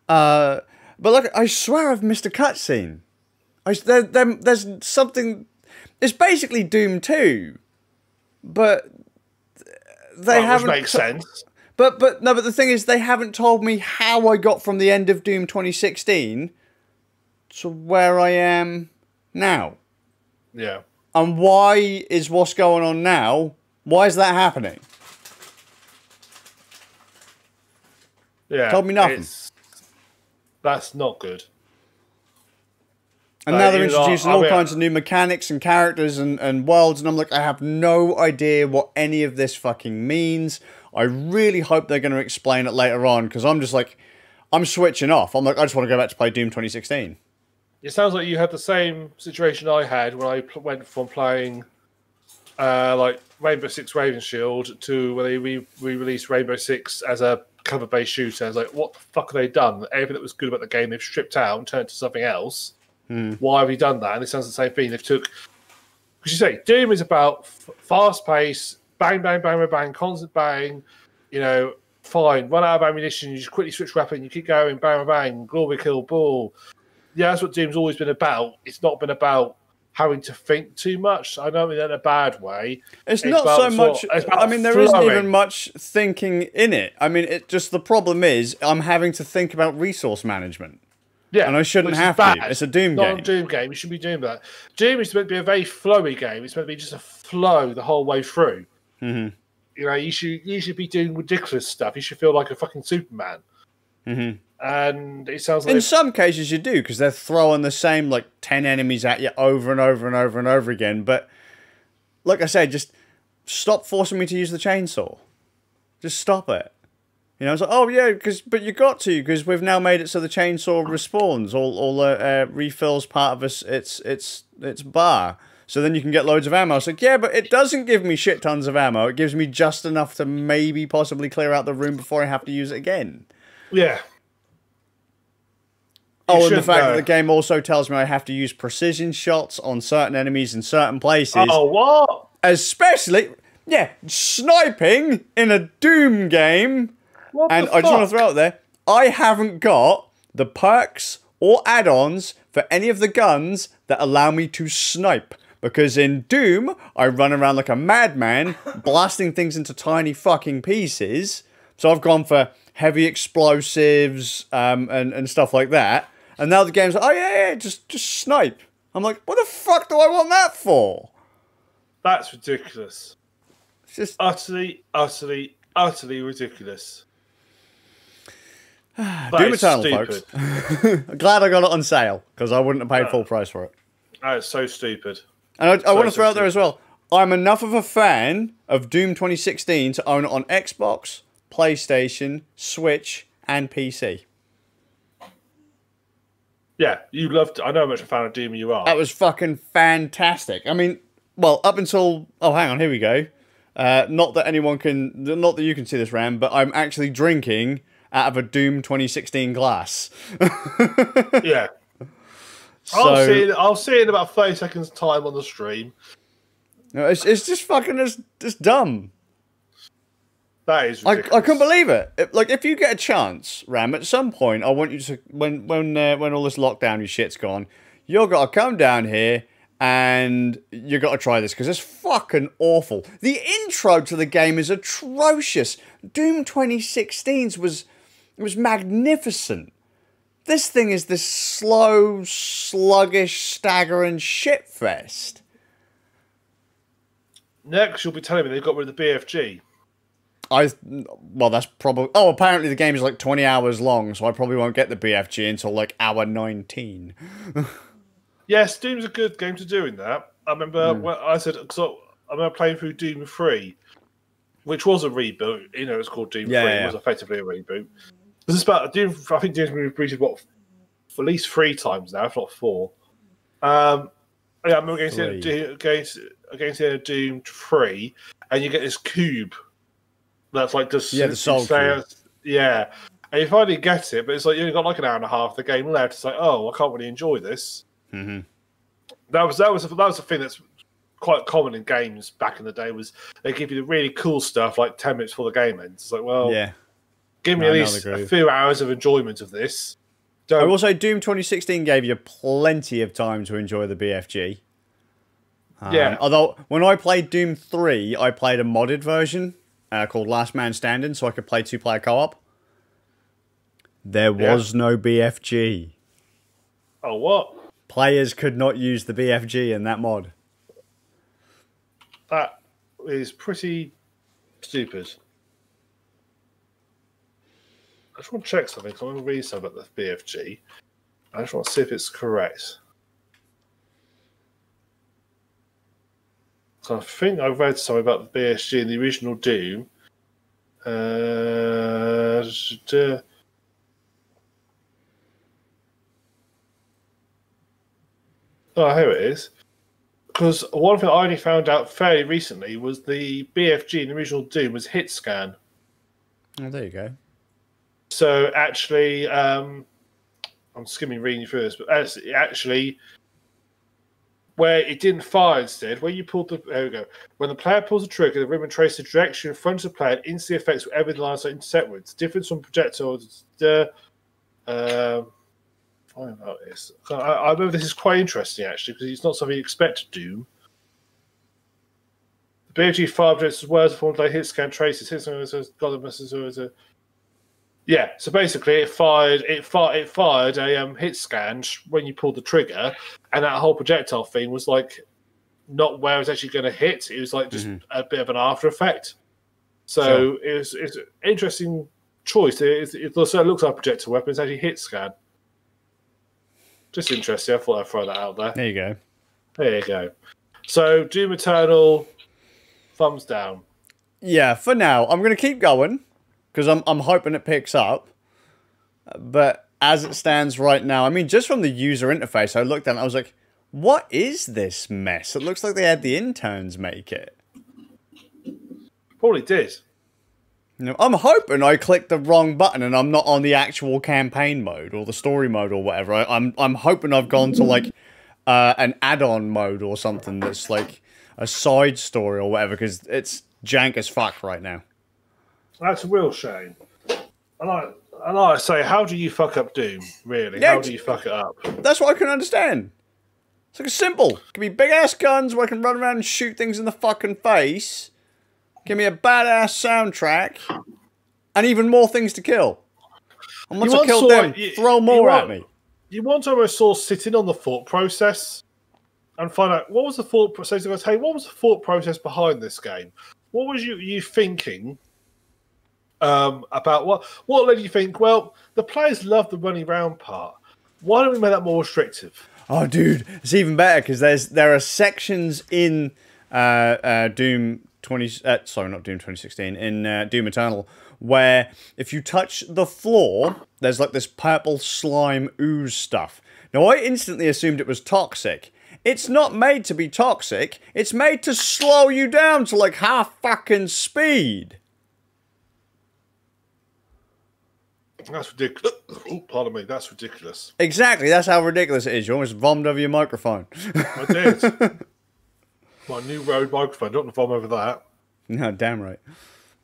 Speaker 1: But look, I swear I've missed a cutscene. There's something... It's basically Doom 2. But they haven't...
Speaker 2: Which makes sense.
Speaker 1: But the thing is, they haven't told me how I got from the end of Doom 2016 to where I am now.
Speaker 2: Yeah.
Speaker 1: And why is what's going on now? Why is that happening?
Speaker 2: Yeah.
Speaker 1: Told me nothing.
Speaker 2: That's not good.
Speaker 1: And now they're introducing all kinds of new mechanics and characters and worlds, and I'm like, I have no idea what any of this fucking means. I really hope they're going to explain it later on, because I'm just like, I'm switching off. I'm like, I just want to go back to play Doom 2016.
Speaker 2: It sounds like you had the same situation I had when I went from playing like Rainbow Six Raven Shield to when they re-released Rainbow Six as a cover-based shooter. I was like, what the fuck have they done? Everything that was good about the game, they've stripped out and turned to something else. Why have you done that? And it sounds the same thing. They've took... Because you say, Doom is about fast pace, bang, bang, bang, bang, bang, constant bang, you know, fine, run out of ammunition, you just quickly switch weapon, you keep going, bang, bang, bang, glory kill, ball. Yeah, that's what Doom's always been about. It's not been about having to think too much. I don't mean that in a bad way.
Speaker 1: It's not so much... I mean, there isn't even much thinking in it. I mean, it just... The problem is, I'm having to think about resource management.
Speaker 2: Yeah,
Speaker 1: and I shouldn't have to. It's a Doom game.
Speaker 2: Not a Doom game. You shouldn't be doing that. Doom is meant to be a very flowy game. It's meant to be just a flow the whole way through. You know, you should be doing ridiculous stuff. You should feel like a fucking Superman. And it sounds like...
Speaker 1: In some cases you do, because they're throwing the same, like, 10 enemies at you over and over and over and over again. But, like I said, just stop forcing me to use the chainsaw. Just stop it. You know, it's like, oh yeah, but you got to, because we've now made it so the chainsaw respawns, all refills part of its bar, so then you can get loads of ammo. It's like, yeah, but it doesn't give me shit tons of ammo. It gives me just enough to maybe possibly clear out the room before I have to use it again.
Speaker 2: Yeah.
Speaker 1: Oh, and the fact that the game also tells me I have to use precision shots on certain enemies in certain places.
Speaker 2: Oh, what?
Speaker 1: Especially, yeah, sniping in a Doom game. And I just want to throw out there, I haven't got the perks or add-ons for any of the guns that allow me to snipe. Because in Doom, I run around like a madman, blasting things into tiny fucking pieces. So I've gone for heavy explosives and stuff like that. And now the game's like, oh yeah, just snipe. I'm like, what the fuck do I want that for?
Speaker 2: That's ridiculous.
Speaker 1: It's just
Speaker 2: utterly ridiculous.
Speaker 1: Doom Eternal, folks. Glad I got it on sale, because I wouldn't have paid full price for it.
Speaker 2: That is so stupid.
Speaker 1: And I want to throw out there as well, I'm enough of a fan of Doom 2016 to own it on Xbox, PlayStation, Switch, and PC.
Speaker 2: Yeah, you loved it. I know how much a fan of Doom you are.
Speaker 1: That was fucking fantastic. I mean, well, up until... Oh, hang on, here we go. Not that you can see this, Ram, but I'm actually drinking out of a Doom 2016 glass.
Speaker 2: Yeah.
Speaker 1: So,
Speaker 2: I'll see it in about 30 seconds time on the stream.
Speaker 1: No, it's just fucking just dumb.
Speaker 2: That is ridiculous.
Speaker 1: I couldn't believe it. Like, if you get a chance, Ram, at some point, I want you to, when all this lockdown and shit's gone, you're got to come down here and you got to try this, because it's fucking awful. The intro to the game is atrocious. Doom 2016's was magnificent. This thing is this slow, sluggish, staggering shitfest.
Speaker 2: Next, you'll be telling me they've got rid of the BFG.
Speaker 1: Well, that's probably... Oh, apparently the game is like 20 hours long, so I probably won't get the BFG until like hour 19.
Speaker 2: Yes, Doom's a good game to do in that. I remember when I said... So I remember playing through Doom 3, which was a reboot. You know, it's called Doom 3. It was effectively a reboot. This is about Doom. I think Doom's been rebooted for at least 3 times now, if not 4. Yeah, I remember against the end of Doom 3, and you get this cube that's like just
Speaker 1: the soul cube.
Speaker 2: Yeah, and you finally get it, but it's like you only got like an hour and a half of the game left. It's like, oh, I can't really enjoy this. That was a thing that's quite common in games back in the day. Was they give you the really cool stuff like 10 minutes before the game ends? It's like, well,
Speaker 1: yeah.
Speaker 2: Give me at least a few hours of enjoyment of this.
Speaker 1: I will say Doom 2016 gave you plenty of time to enjoy the BFG.
Speaker 2: Yeah.
Speaker 1: Although, when I played Doom 3, I played a modded version called Last Man Standing, so I could play 2-player co-op. There was no BFG.
Speaker 2: Oh, what?
Speaker 1: Players could not use the BFG in that mod.
Speaker 2: That is pretty stupid. I just want to check something, because I want to read something about the BFG. I just want to see if it's correct. So I think I read something about the BSG in the original Doom. Oh, here it is. Because one thing I only found out fairly recently was the BFG in the original Doom was hit scan.
Speaker 1: Oh, there you go.
Speaker 2: So actually, I'm skimming reading through this, but actually, where it didn't fire instead, when you pulled the there we go. When the player pulls the trigger, the ribbon traces the direction in front of the player and instantly affects whatever the lines are intersect with. It's different from projectiles. About this. I remember this is quite interesting actually because it's not something you expect to do. The BFG fire projects as well as formed like hit scan traces. Yeah, so basically it fired a hit scan when you pulled the trigger, and that whole projectile thing was like not where it's actually going to hit. It was like just a bit of an after effect. So it's an interesting choice. It looks like a projectile weapon. It's actually hit scan. Just interesting. I thought I'd throw that out there.
Speaker 1: There you go.
Speaker 2: There you go. So Doom Eternal, thumbs down.
Speaker 1: Yeah, for now. I'm going to keep going because I'm hoping it picks up. But as it stands right now, I mean, just from the user interface, I looked at it and I was like, what is this mess? It looks like they had the interns make it.
Speaker 2: Probably did.
Speaker 1: You know, I'm hoping I clicked the wrong button and I'm not on the actual campaign mode or the story mode or whatever. I'm hoping I've gone to like an add-on mode or something that's like a side story or whatever because it's jank as fuck right now.
Speaker 2: That's a real shame. And I say, how do you fuck up Doom? Really?
Speaker 1: Yeah,
Speaker 2: how do you fuck it up?
Speaker 1: That's what I can understand. It's like simple. Give me big ass guns where I can run around and shoot things in the fucking face. Give me a badass soundtrack, and even more things to kill. And once I kill them, throw more at me.
Speaker 2: You want to almost sort of sit in on the thought process and find out what was the thought process. Hey, what was the thought process behind this game? What was you thinking about what led you think? Well, the players love the running around part. Why don't we make that more restrictive?
Speaker 1: Oh, dude, it's even better because there are sections in Doom 20. Sorry, not Doom 2016. In Doom Eternal, where if you touch the floor, there's like this purple slime ooze stuff. Now, I instantly assumed it was toxic. It's not made to be toxic. It's made to slow you down to like half fucking speed.
Speaker 2: That's ridiculous. Oh, pardon me. That's ridiculous.
Speaker 1: Exactly. That's how ridiculous it is. You almost vomited over your microphone.
Speaker 2: I did. My new Rode microphone. Don't vom over that.
Speaker 1: No, damn right.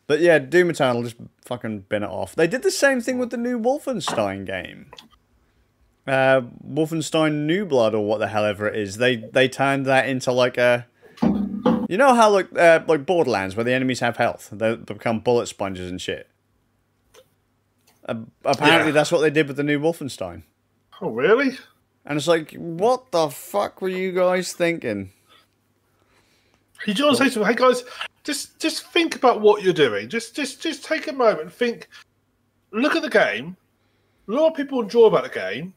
Speaker 1: But yeah, Doom Eternal just fucking bin it off. They did the same thing with the new Wolfenstein game. Wolfenstein New Blood or what the hell ever it is. They turned that into like a... You know how like Borderlands where the enemies have health? They become bullet sponges and shit. Apparently that's what they did with the new Wolfenstein.
Speaker 2: Oh, really?
Speaker 1: And it's like, what the fuck were you guys thinking?
Speaker 2: You just want to say to them, hey guys, just think about what you're doing. Just take a moment and think. Look at the game. Look what people enjoy about the game,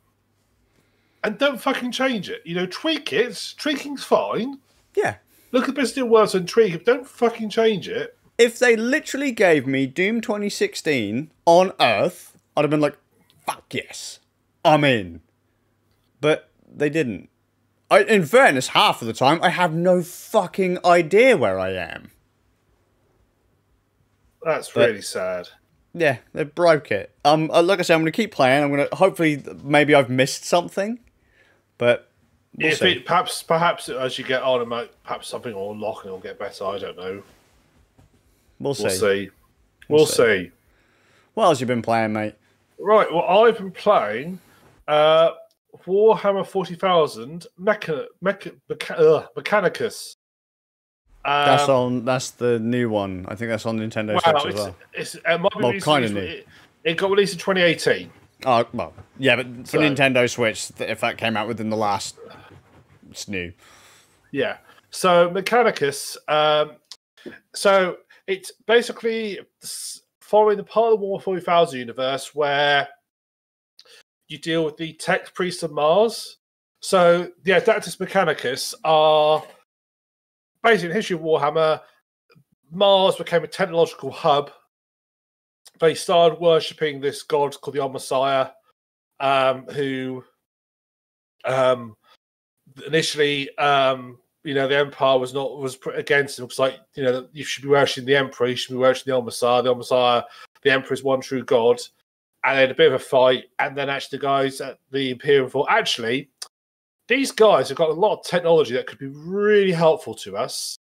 Speaker 2: and don't fucking change it. You know, tweak it. Tweaking's fine.
Speaker 1: Yeah.
Speaker 2: Look at the best in words and tweak it. Don't fucking change it.
Speaker 1: If they literally gave me Doom 2016 on Earth, I'd have been like, fuck yes, I'm in. But they didn't. In fairness, half of the time, I have no fucking idea where I am.
Speaker 2: That's really sad.
Speaker 1: Yeah, they broke it. Like I said, I'm going to keep playing. I'm going to, hopefully, maybe I've missed something. But we'll see.
Speaker 2: Perhaps as you get on, perhaps something will unlock and it'll get better. I don't know.
Speaker 1: We'll see.
Speaker 2: We'll see.
Speaker 1: What else you been playing, mate? Right,
Speaker 2: well, I've been playing Warhammer 40,000 Mechanicus.
Speaker 1: That's the new one. I think that's on Nintendo Switch as well. It kind of new.
Speaker 2: It got released in 2018.
Speaker 1: Oh, well, yeah, but for Nintendo Switch, if that came out within the last, it's new.
Speaker 2: Yeah. So Mechanicus. So it's basically following the part of the Warhammer 40,000 universe where you deal with the tech priests of Mars. So the Adeptus Mechanicus are basically, in the history of Warhammer, Mars became a technological hub. They started worshipping this god called the Omnissiah, who initially, the Empire was against him. It was like, you should be worshipping the Emperor, you should be worshipping the Omnissiah. The Omnissiah, the Emperor is one true god. And they had a bit of a fight, and then actually the guys at the Imperium thought, actually, these guys have got a lot of technology that could be really helpful to us.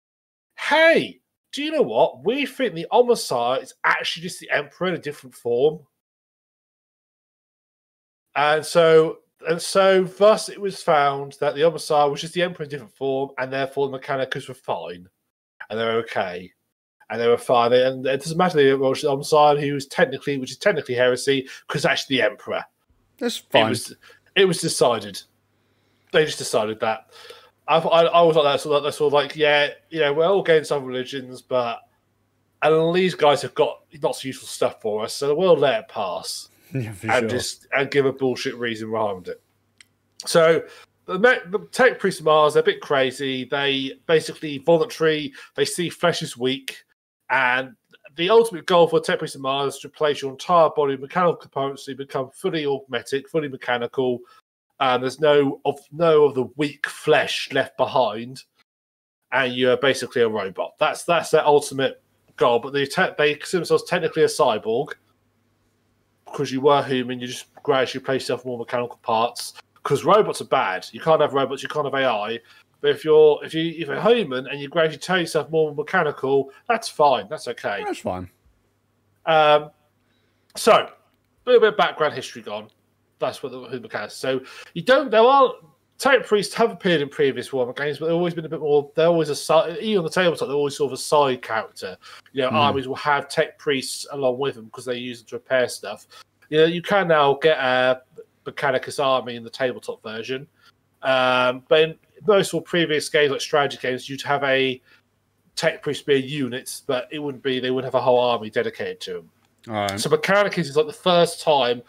Speaker 2: Hey, do you know what? We think the Omnissiah is actually just the Emperor in a different form. And so thus it was found that the Omnissiah was just the Emperor in a different form, and therefore the Mechanicus were fine. And they were okay. And they were fine. And it doesn't matter the Omnissiah, which is technically heresy, because actually the Emperor.
Speaker 1: That's fine.
Speaker 2: It was decided. They just decided that. I was like that, sort of like, we're all against other religions, but these guys have got lots of useful stuff for us, so we'll let it pass.
Speaker 1: Yeah, for sure.
Speaker 2: And give a bullshit reason behind it. So the tech priests of Mars, they're a bit crazy. They basically voluntary. They see flesh is weak, and the ultimate goal for tech priests of Mars is to replace your entire body with mechanical components to become fully augmetic, fully mechanical. There's no of the weak flesh left behind, and you're basically a robot. That's their ultimate goal. But they consider themselves technically a cyborg. Because you were human, you just gradually replace yourself with more mechanical parts. Because robots are bad. You can't have robots, you can't have AI. But if you're human and you gradually turn yourself more mechanical, that's fine. That's okay.
Speaker 1: That's fine.
Speaker 2: So, a little bit of background history gone. That's what the mechanics. So there are tech priests have appeared in previous Warhammer games, but they've always been a bit more. They're always a side. Even on the tabletop, they're always sort of a side character. Armies will have tech priests along with them because they use them to repair stuff. You can now get a Mechanicus army in the tabletop version, but in most of previous games like strategy games, you'd have a tech priest be a unit, but they wouldn't have a whole army dedicated to them.
Speaker 1: All right. So
Speaker 2: Mechanicus is like the first time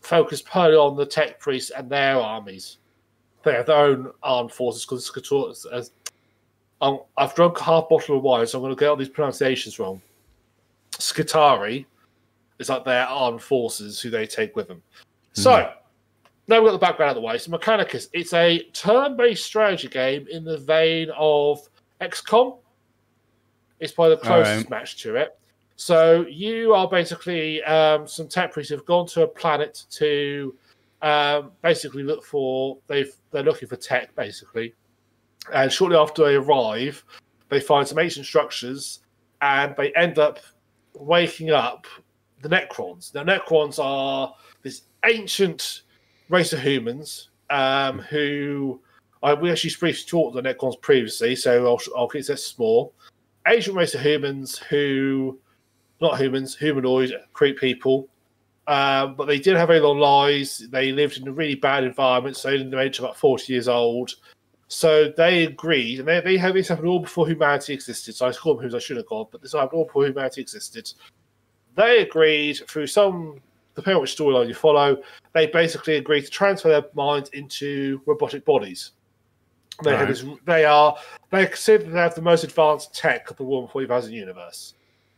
Speaker 2: focused purely on the tech priests and their armies. They have their own armed forces because I've drunk a half bottle of wine, so I'm going to get all these pronunciations wrong. Skitari is like their armed forces who they take with them. So, now we've got the background out of the way. So Mechanicus, it's a turn-based strategy game in the vein of XCOM. It's probably the closest match to it. So you are basically some tech priests who've gone to a planet to basically look for. They're looking for tech basically, and shortly after they arrive, they find some ancient structures, and they end up waking up the Necrons. Now, Necrons are this ancient race of humans who we actually briefly talked about the Necrons previously, so I'll keep this small. Ancient race of humans who. Not humans, humanoid, creep people. But they did have very long lives. They lived in a really bad environment, so they didn't age about 40 years old. So they agreed, and they had this happen all before humanity existed. So I call them who I shouldn't have called, but this happened all before humanity existed. They agreed through depending on which storyline you follow, they basically agreed to transfer their minds into robotic bodies. They consider they have the most advanced tech of the Warhammer 40,000 universe.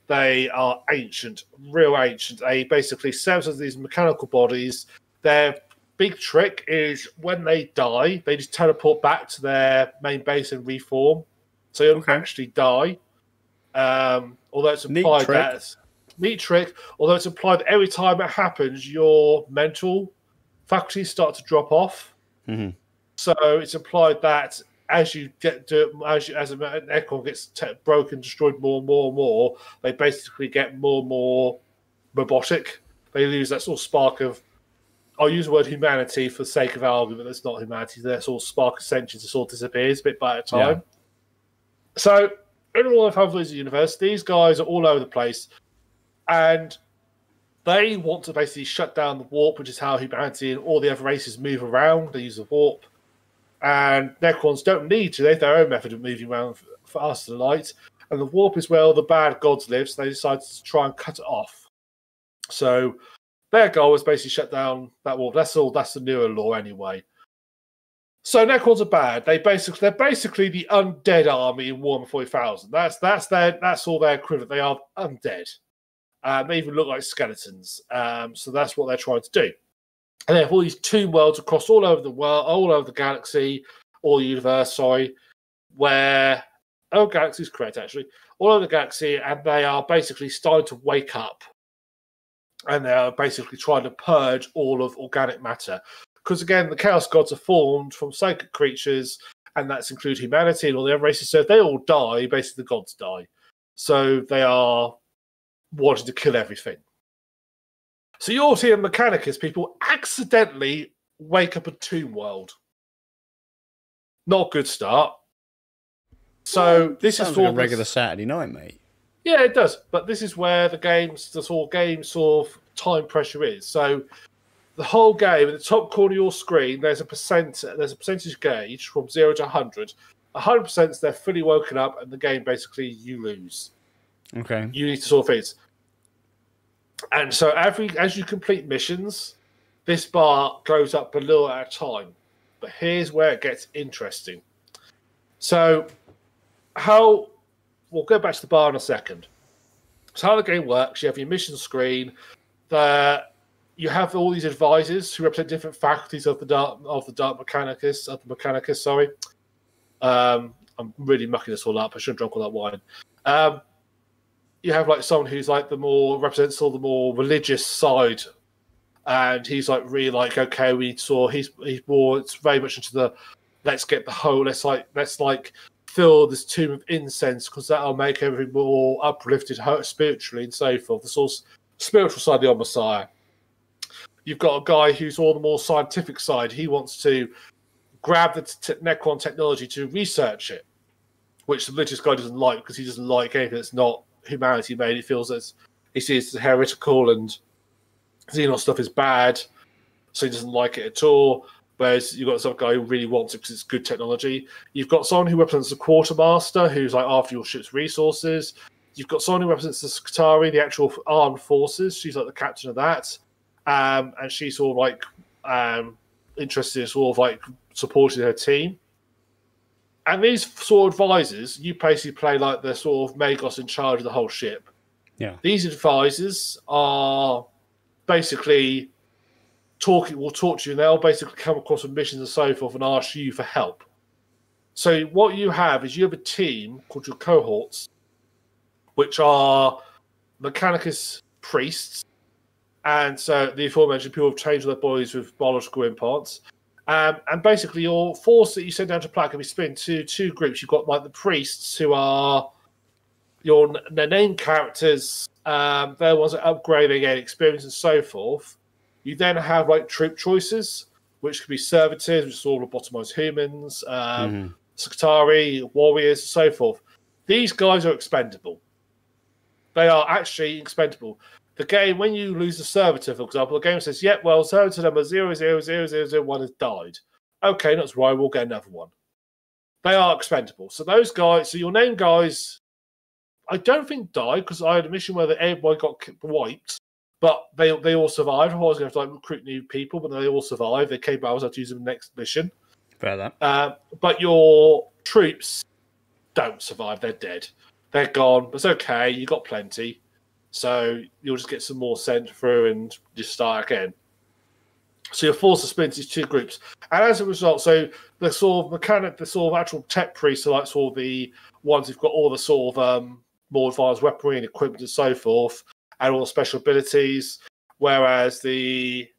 Speaker 2: They are ancient, real ancient. They basically serve as these mechanical bodies. Their big trick is when they die, they just teleport back to their main base and reform. So you don't actually die. Although it's implied neat trick. Although it's implied that every time it happens, your mental faculties start to drop off.
Speaker 1: Mm-hmm.
Speaker 2: So it's implied that as a Necron gets broken, destroyed more and more and more, they basically get more and more robotic. They lose that sort of spark of, I'll use the word humanity for the sake of argument, that's not humanity, that sort of spark of sentience that sort of disappears bit by a time. Yeah. So, in all of Humphreys' universe, these guys are all over the place, and they want to basically shut down the warp, which is how humanity and all the other races move around. They use the warp. And Necrons don't need to. They have their own method of moving around for us to the light. And the warp is where all the bad gods live, so they decided to try and cut it off. So their goal was basically shut down that warp. That's the newer law anyway. So Necrons are bad. They're basically the undead army in Warhammer 40,000. That's all their equivalent. They are undead. They even look like skeletons. So that's what they're trying to do. And they have all these tomb worlds across all over the world, all over the galaxy, or universe, sorry, where galaxy is correct actually, all over the galaxy, and they are basically starting to wake up, and they are basically trying to purge all of organic matter. Because again, the Chaos Gods are formed from sacred creatures, and that's include humanity and all the other races. So if they all die, basically the gods die. So they are wanting to kill everything. So you'll see in Mechanicus, people accidentally wake up a tomb world. Not a good start. So this is for
Speaker 1: like a regular Saturday night, mate.
Speaker 2: Yeah, it does. But this is where the game sort of time pressure is. So the whole game, in the top corner of your screen, there's a percentage gauge from 0 to 100. 100% is they're fully woken up, and the game basically you lose.
Speaker 1: Okay.
Speaker 2: You need to sort of it. And so as you complete missions, this bar goes up a little at a time. But here's where it gets interesting. So we'll go back to the bar in a second. So how the game works, you have your mission screen, you have all these advisors who represent different faculties of the Mechanicus, sorry. I'm really mucking this all up. I shouldn't drink all that wine. You have like someone who's like represents all the more religious side, and he's like really like, okay, he's more, it's very much into the let's fill this tomb of incense because that'll make everything more uplifted spiritually and so forth. The sort of spiritual side of the Omnissiah. You've got a guy who's all the more scientific side. He wants to grab the Necron technology to research it, which the religious guy doesn't like because he doesn't like anything that's not humanity made. He feels that he sees it's heretical and Xenos stuff is bad, so he doesn't like it at all. Whereas you've got some guy who really wants it because it's good technology. You've got someone who represents the quartermaster, who's like after your ship's resources. You've got someone who represents the Skazz, the actual armed forces. She's like the captain of that. And she's sort of like interested in sort of like supporting her team. And these sort of advisors, you basically play like the sort of Magos in charge of the whole ship.
Speaker 1: Yeah.
Speaker 2: These advisors are basically will talk to you, and they'll basically come across with missions and so forth and ask you for help. So what you have is you have a team called your cohorts, which are Mechanicus priests. And so the aforementioned people have changed their bodies with biological implants. And basically your force that you send down to Plaque can be split into two groups. You've got like the priests who are their named characters. They're the ones that upgrade, they gain experience and so forth. You then have like troop choices, which could be servitors, which is all lobotomized humans, Sectari, warriors, and so forth. These guys are expendable. They are actually expendable. The game, when you lose a servitor, for example, the game says, yeah, well, servitor number 000001 has died. Okay, that's right, we'll get another one. They are expendable. So those guys, so your named guys, I don't think died, because I had a mission where everybody got wiped, but they all survived. I was going to have to recruit new people, but they all survived. They came back, I was going to use them in the next mission.
Speaker 1: Fair that.
Speaker 2: But your troops don't survive, they're dead. They're gone, but it's okay, you got plenty. So you'll just get some more sent through and just start again. So your force is split into two groups. And as a result, so the sort of actual tech priests are like sort of the ones who've got all the sort of more advanced weaponry and equipment and so forth, and all the special abilities. Whereas the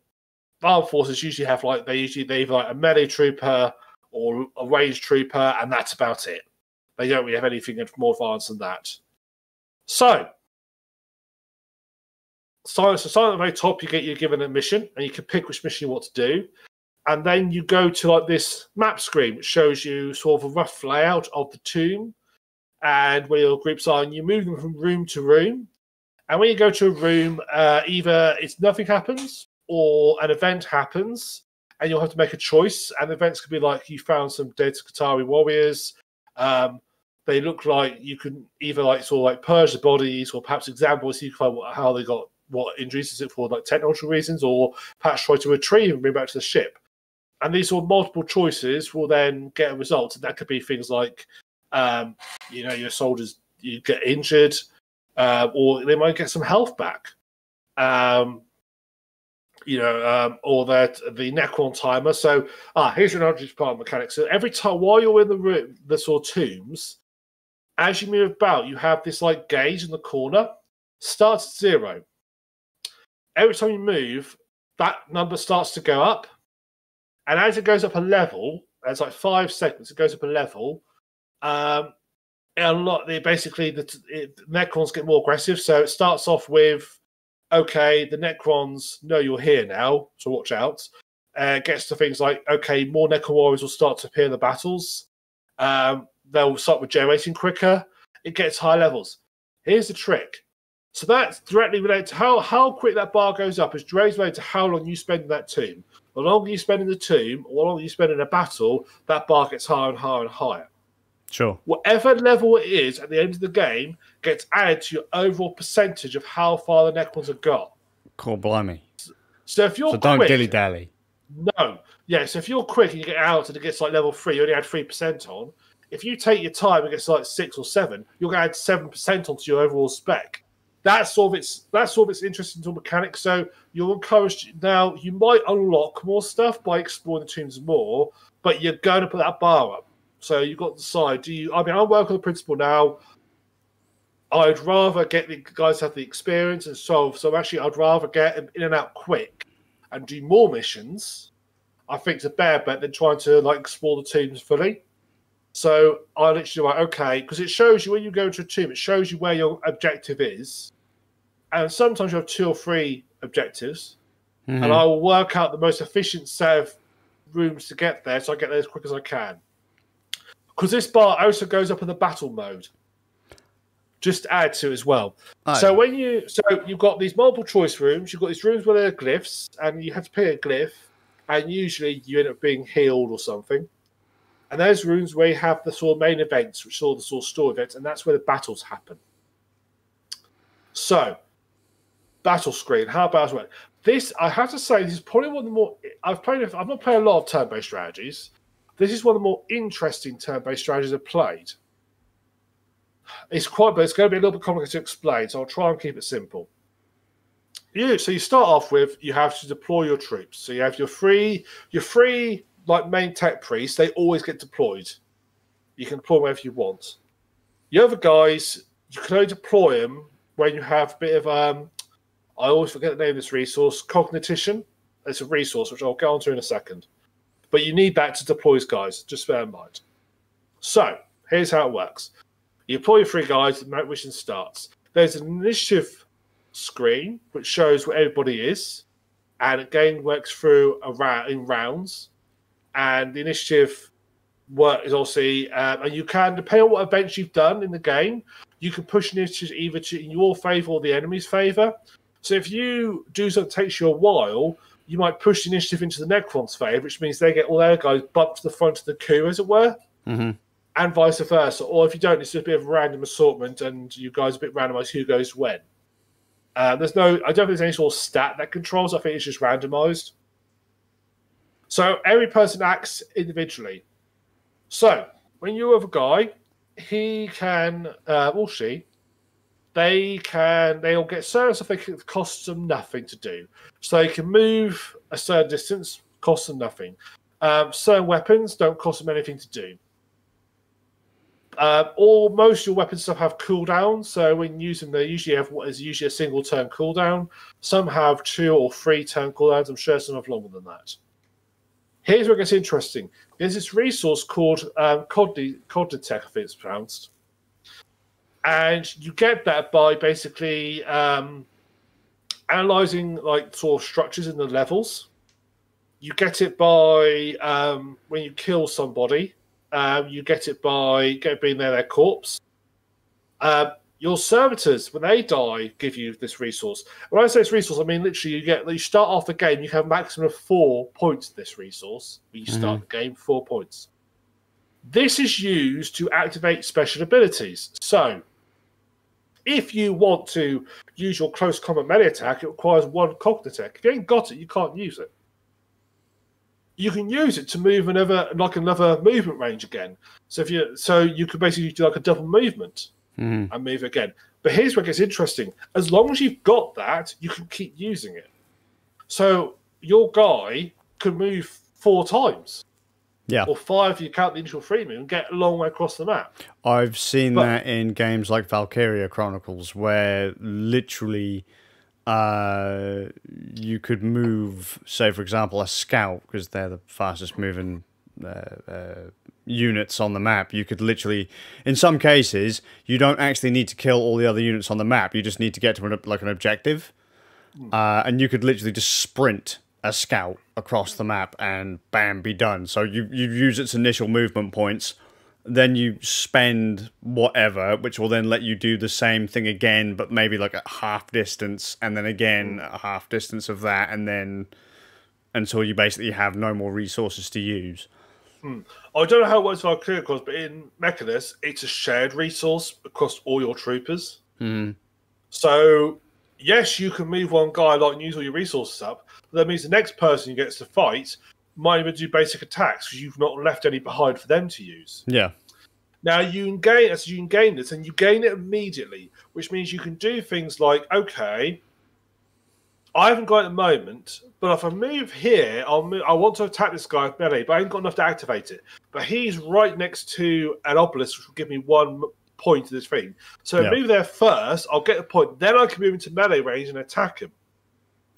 Speaker 2: armed forces usually have they either like a melee trooper or a ranged trooper, and that's about it. They don't really have anything more advanced than that. So at the very top, you're given a mission, and you can pick which mission you want to do. And then you go to like this map screen, which shows you sort of a rough layout of the tomb and where your groups are, and you move them from room to room. And when you go to a room, either nothing happens or an event happens, and you'll have to make a choice. And the events could be like you found some dead Skazz warriors. They look like you can either purge the bodies, or perhaps examine so you can find how they got what injuries. Is it for like technological reasons, or perhaps try to retrieve and bring back to the ship? And these sort of multiple choices will then get a result. And that could be things like, your soldiers, you get injured, or they might get some health back. Or that the Necron timer. So, here's an interesting part of mechanics. So every time while you're in the room, the sort of tombs, as you move about, you have this like gauge in the corner. Starts at 0. Every time you move, that number starts to go up. And as it goes up a level, it's like 5 seconds, it goes up a level. The Necrons get more aggressive. So it starts off with, okay, the Necrons know you're here now, so watch out. Gets to things like, okay, more Necron warriors will start to appear in the battles. They'll start regenerating quicker. It gets high levels. Here's the trick. So that's directly related to how quick that bar goes up is directly related to how long you spend in that tomb. The longer you spend in the tomb, or the longer you spend in a battle, that bar gets higher and higher and higher.
Speaker 1: Sure.
Speaker 2: Whatever level it is at the end of the game gets added to your overall percentage of how far the Necrons have got.
Speaker 1: Cool, blimey.
Speaker 2: So if you're quick...
Speaker 1: don't dilly-dally.
Speaker 2: No. Yeah, so if you're quick and you get out and it gets like level 3, you only add 3% on. If you take your time and it gets like 6 or 7, you're going to add 7% onto your overall spec. That's sort of its interesting to mechanics. So you're encouraged now. You might unlock more stuff by exploring the tombs more, but you're going to put that bar up. So you've got to decide. I'm working on the principle now. I'd rather get the guys to have the experience and solve. So actually, I'd rather get them in and out quick and do more missions. I think it's a better bet than trying to like explore the tombs fully. So I literally like, okay, because it shows you when you go to a tomb, it shows you where your objective is. And sometimes you have 2 or 3 objectives. Mm-hmm. And I will work out the most efficient set of rooms to get there, so I get there as quick as I can. Because this bar also goes up in the battle mode. Just to add to it as well. Oh. So you've got these multiple choice rooms, you've got these rooms where there are glyphs, and you have to pick a glyph, and usually you end up being healed or something. And those rooms where you have the sort of main events, which are the sort of story events, and that's where the battles happen. So, battle screen, how battles work. This, I have to say, this is probably one of the more... I've not played a lot of turn-based strategies. This is one of the more interesting turn-based strategies I've played. But it's going to be a little bit complicated to explain, so I'll try and keep it simple. So you start off with, you have to deploy your troops. So you have your three like main tech priests, they always get deployed. You can deploy wherever you want. The other guys, you can only deploy them when you have a bit of, I always forget the name of this resource, cognition. It's a resource, which I'll get onto in a second. But you need that to deploy these guys, just bear in mind. So, here's how it works. You deploy your 3 guys, the mission starts. There's an initiative screen, which shows where everybody is. And again, works through in rounds. And the initiative work is obviously, and you can, depending on what events you've done in the game, you can push initiatives either in your favour or the enemy's favour. So if you do something that takes you a while, you might push the initiative into the Necron's favour, which means they get all their guys bumped to the front of the coup, as it were, and vice versa. Or if you don't, it's just a bit of a random assortment, and you guys a bit randomised who goes when. I don't think there's any sort of stat that controls. I think it's just randomised. So every person acts individually. So when you have a guy, he can, or she, they'll get certain stuff that costs them nothing to do. So they can move a certain distance, costs them nothing. Certain weapons don't cost them anything to do. Most of your weapon stuff have cooldowns, so when using them, they usually have what is usually a single turn cooldown. Some have 2 or 3 turn cooldowns. I'm sure some have longer than that. Here's where it gets interesting. There's this resource called Cognitech, I think it's pronounced. And you get that by basically analysing like sort of structures in the levels. You get it by when you kill somebody. You get it by being their corpse. Your servitors, when they die, give you this resource. When I say this resource, I mean literally you start off the game, you have a maximum of 4 points of this resource. When you start the game, 4 points. This is used to activate special abilities. So, if you want to use your close combat melee attack, it requires 1 Cognitech. If you ain't got it, you can't use it. you can use it to move another movement range again. So you could basically do like a double movement and move again. But here's where it gets interesting. As long as you've got that, you can keep using it. So your guy could move 4 times.
Speaker 1: Yeah.
Speaker 2: Or 5 if you count the initial 3 move and get a long way across the map.
Speaker 1: I've seen that in games like Valkyria Chronicles, where literally you could move, say, for example, a scout, because they're the fastest moving units on the map. You could literally, in some cases, you don't actually need to kill all the other units on the map. You just need to get to an objective. And you could literally just sprint a scout across the map and bam, be done. So you use its initial movement points, then you spend whatever, which will then let you do the same thing again, but maybe like at half distance, and then again a half distance of that, and then until you basically have no more resources to use.
Speaker 2: I don't know how it works for Valkyria, but in Mechanicus, it's a shared resource across all your troopers. So yes, you can move one guy and use all your resources up, but that means the next person who gets to fight might even do basic attacks because you've not left any behind for them to use.
Speaker 1: Yeah.
Speaker 2: Now you can gain this, and you gain it immediately, which means you can do things like, okay, I haven't got it at the moment, but if I move here, I want to attack this guy with melee, but I ain't got enough to activate it. But he's right next to an obelisk, which will give me 1 point to this thing. So I move there first, I'll get the point, then I can move into melee range and attack him.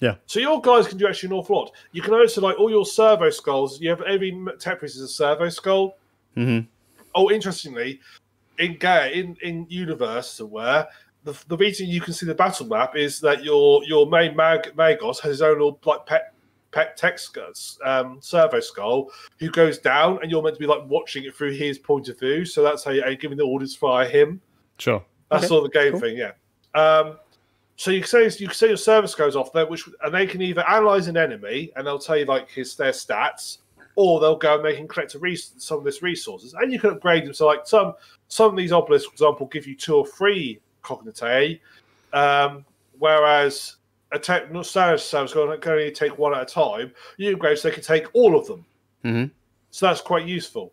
Speaker 1: Yeah. So
Speaker 2: your guys can do actually an awful lot. You can also, all your servo skulls, you have every tech priest is a servo skull. Oh, interestingly, in universe, as it were, the reason you can see the battle map is that your main Magos has his own little pet tech servo skull who goes down, and you're meant to be watching it through his point of view. So that's how you're giving the orders via him.
Speaker 1: Sure.
Speaker 2: That's sort of the game thing, yeah. So you can say your service goes off there, and they can either analyze an enemy and they'll tell you their stats, or they'll go and they can collect some of this resources, and you can upgrade them. So some of these obelisks, for example, give you 2 or 3 cognitae, whereas a standard service can only take 1 at a time. You upgrade so they can take all of them. So that's quite useful.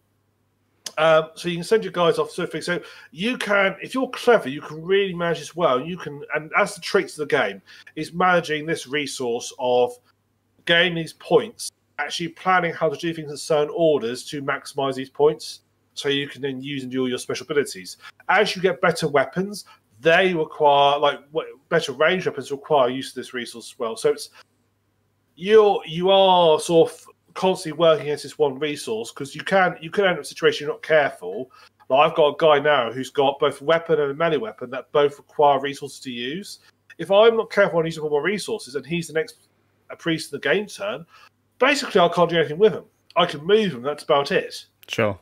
Speaker 2: So you can send your guys off sort of thing. So you can, if you're clever, you can really manage this well. And that's the trick to the game, is managing this resource of gaining these points, actually planning how to do things in certain orders to maximize these points, so you can then use and do all your special abilities. As you get better weapons, they require, better range weapons require use of this resource as well. So it's you are sort of constantly working against this one resource, because you can end up in a situation you're not careful. I've got a guy now who's got both a weapon and a melee weapon that both require resources to use. If I'm not careful on using all my resources and he's the next priest in the game turn, basically I can't do anything with him. I can move him, that's about it.
Speaker 1: Sure.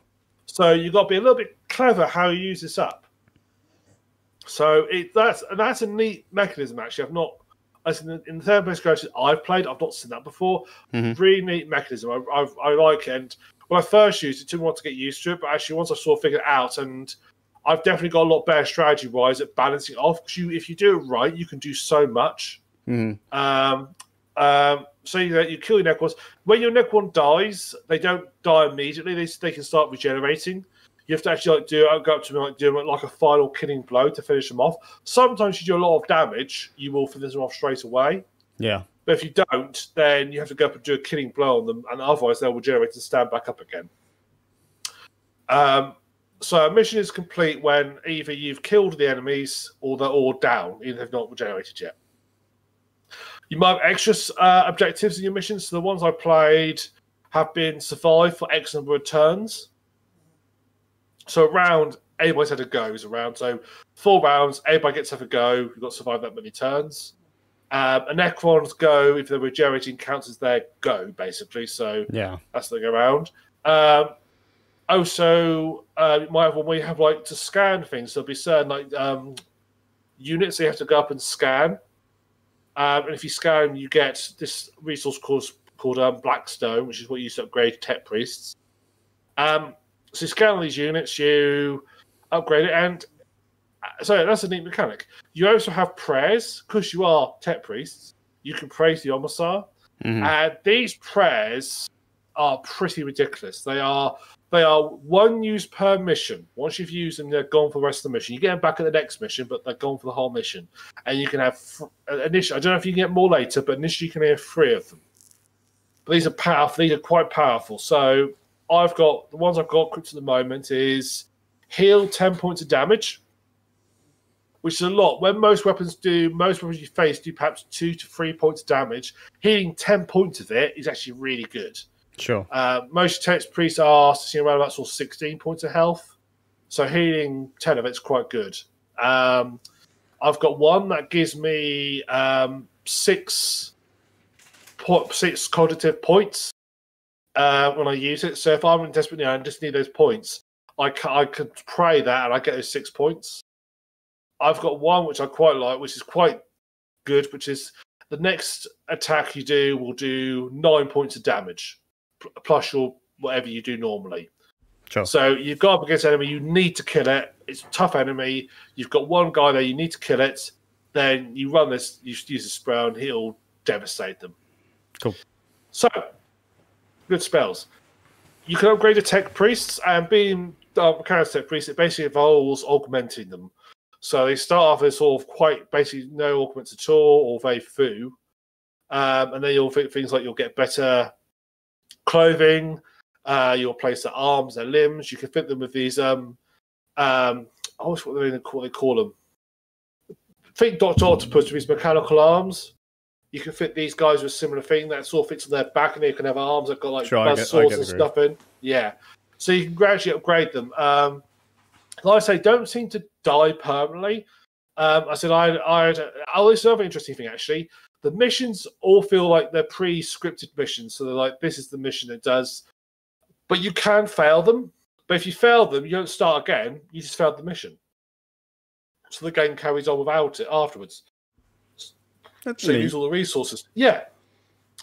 Speaker 2: So you've got to be a little bit clever how you use this up. So that's a neat mechanism, actually. In the third-person strategy I've played, I've not seen that before. Really neat mechanism. I like it. And when I first used it, it took me a while to get used to it, but actually once I sort of figured it out, and I've definitely got a lot better strategy-wise at balancing it off, because if you do it right, you can do so much. So you kill your Necrons. When your Necron dies, they don't die immediately. They can start regenerating. You have to actually go up to them, do a final killing blow to finish them off. Sometimes you do a lot of damage, you will finish them off straight away.
Speaker 1: Yeah.
Speaker 2: But if you don't, then you have to go up and do a killing blow on them, and otherwise they'll regenerate and stand back up again. So a mission is complete when either you've killed the enemies or they're all down, even if they've not regenerated yet. You might have extra objectives in your missions. So the ones I played have been survive for X number of turns. So everybody's had a go is a round. So 4 rounds, everybody gets to have a go. You've got to survive that many turns. And Necron's go, if they're regenerating, counts as their go, basically. So
Speaker 1: yeah,
Speaker 2: that's the go round. Also, you might have one where you have to scan things. So there'll be certain units that you have to go up and scan. And if you scan, you get this resource called Blackstone, which is what you use to upgrade tech priests. So you scan all these units, you upgrade it, and so that's a neat mechanic. You also have prayers, because you are tech priests. You can pray to the Omnissiah. And these prayers are pretty ridiculous. They are one use per mission. Once you've used them, they're gone for the rest of the mission. You get them back at the next mission, but they're gone for the whole mission. And you can have initially. I don't know if you can get more later, but initially you can have 3 of them. But these are powerful. These are quite powerful. So I've got the ones I've got equipped at the moment is heal 10 points of damage, which is a lot. When most weapons you face do perhaps 2 to 3 points of damage. Healing 10 points of it is actually really good.
Speaker 1: Sure.
Speaker 2: Most text priests are seeing around about sort of 16 points of health, so healing 10 of it's quite good. I've got one that gives me 6 cognitive points when I use it. So if I'm desperately, I just need those points. I could pray that, and I get those 6 points. I've got one which I quite like, which is quite good, which is the next attack you do will do 9 points of damage, plus your whatever you do normally.
Speaker 1: Sure.
Speaker 2: So you've got up against an enemy, you need to kill it. It's a tough enemy. You've got one guy there, you need to kill it. Then you run this, you use a spell, and he'll devastate them.
Speaker 1: Cool.
Speaker 2: So, good spells. You can upgrade the tech priests, and being Mechanicus tech priests, it basically involves augmenting them. So they start off as sort of quite basically no augments at all, or very few. And then you'll think things like you'll get better clothing, you'll place their arms, their limbs. You can fit them with these what they call them. Think Dr. Octopus with his mechanical arms. You can fit these guys with a similar thing that sort of fits on their back, and they can have arms that got like buzz saws and stuff in. Yeah. So you can gradually upgrade them. Like I say, don't seem to die permanently. This is another interesting thing actually. The missions all feel like they're pre-scripted missions. So they're like, this is the mission it does. But you can fail them. But if you fail them, you don't start again. You just failed the mission. So the game carries on without it afterwards. So you use all the resources. Yeah.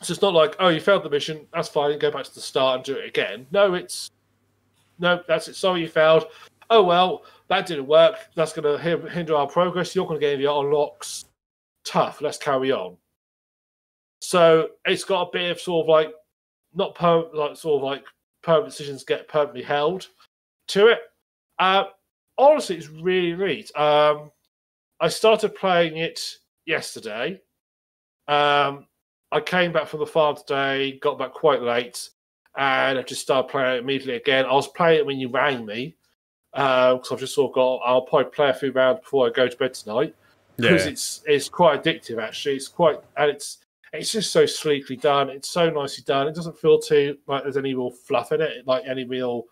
Speaker 2: So it's not like, oh, you failed the mission. That's fine. You go back to the start and do it again. No, that's it. Sorry, you failed. Oh, well, that didn't work. That's going to hinder our progress. You're going to get any unlocks. Tough. Let's carry on. So it's got a bit of sort of like, not permanent decisions get permanently held to it. Honestly, it's really neat. I started playing it yesterday. I came back from the farm today, got back quite late, and I just started playing it immediately again. I was playing it when you rang me, because I've just sort of I'll probably play a few rounds before I go to bed tonight, because it's quite addictive actually. It's just so sleekly done. It's so nicely done. It doesn't feel too like there's any real fluff in it, like any real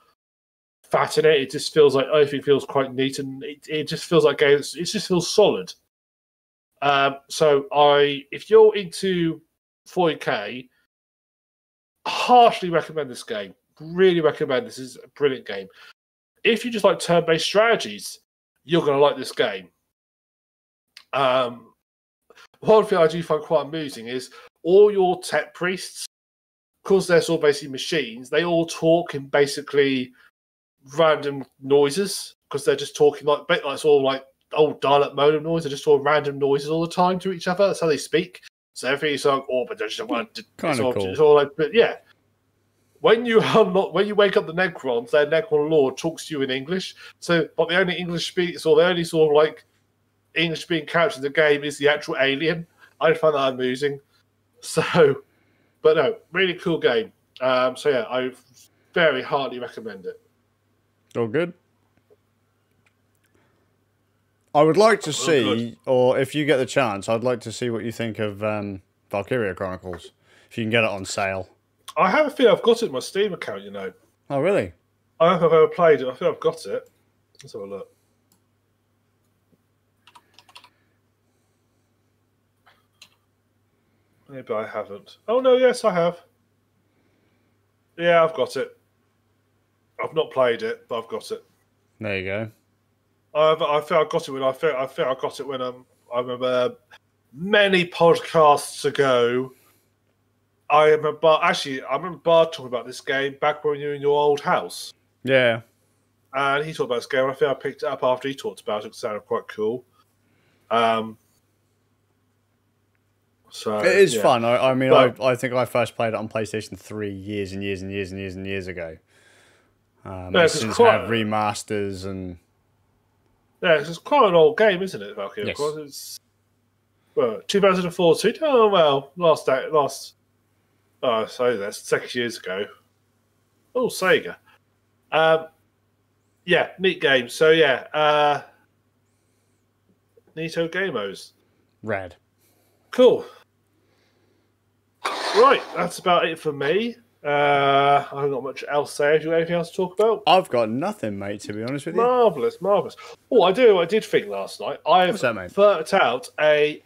Speaker 2: fat in it. It just feels like everything feels quite neat, and it just feels like it just feels solid. So if you're into 40k, harshly recommend this game. Really recommend. This is a brilliant game. If you just like turn-based strategies, you're going to like this game. One thing I do find quite amusing is all your tech priests, because they're sort of basically machines, they all talk in basically random noises, because they're just talking like sort of like old dial-up modem noise. They're just sort of random noises all the time to each other. That's how they speak. So everything's like, kind of cool. It's all like, but yeah. When you wake up the Necrons, their Necron Lord talks to you in English. But the only English speakers, or the only sort of like English speaking character in the game is the actual alien. I find that amusing. So, but no, really cool game. So yeah, I very heartily recommend it.
Speaker 1: All good. I would like to see, or if you get the chance, I'd like to see what you think of Valkyria Chronicles. If you can get it on sale.
Speaker 2: I have a feeling I've got it in my Steam account, you know.
Speaker 1: Oh, really?
Speaker 2: I don't know if I've ever played it. I think I've got it. Let's have a look. Maybe I haven't. Oh, no, yes, I have. Yeah, I've got it. I've not played it, but I've got it.
Speaker 1: There you go.
Speaker 2: I think I got it when I got it when I remember many podcasts ago. I remember Bard talking about this game back when you were in your old house.
Speaker 1: Yeah.
Speaker 2: And he talked about this game. I think I picked it up after he talked about it. It sounded quite cool. So
Speaker 1: It is
Speaker 2: yeah.
Speaker 1: fun. I mean,
Speaker 2: But,
Speaker 1: I think I first played it on PlayStation 3 years and years and years and years and years ago.
Speaker 2: yeah,
Speaker 1: It's
Speaker 2: it's
Speaker 1: since
Speaker 2: quite
Speaker 1: had remasters and
Speaker 2: it's quite an old game, isn't it, Valkyrie? Of
Speaker 1: yes,
Speaker 2: course, it's 2014. Oh well, so that's 6 years ago. Oh, Sega. Yeah, neat game. So yeah, Neato Gamos.
Speaker 1: rad.
Speaker 2: Cool. Right, that's about it for me. I haven't got much else to say. Do you have anything else to talk about?
Speaker 1: I've got nothing, mate. To be honest with you,
Speaker 2: Marvelous, marvelous. Oh, I did think last night. I've
Speaker 1: What's that, mate?
Speaker 2: worked out a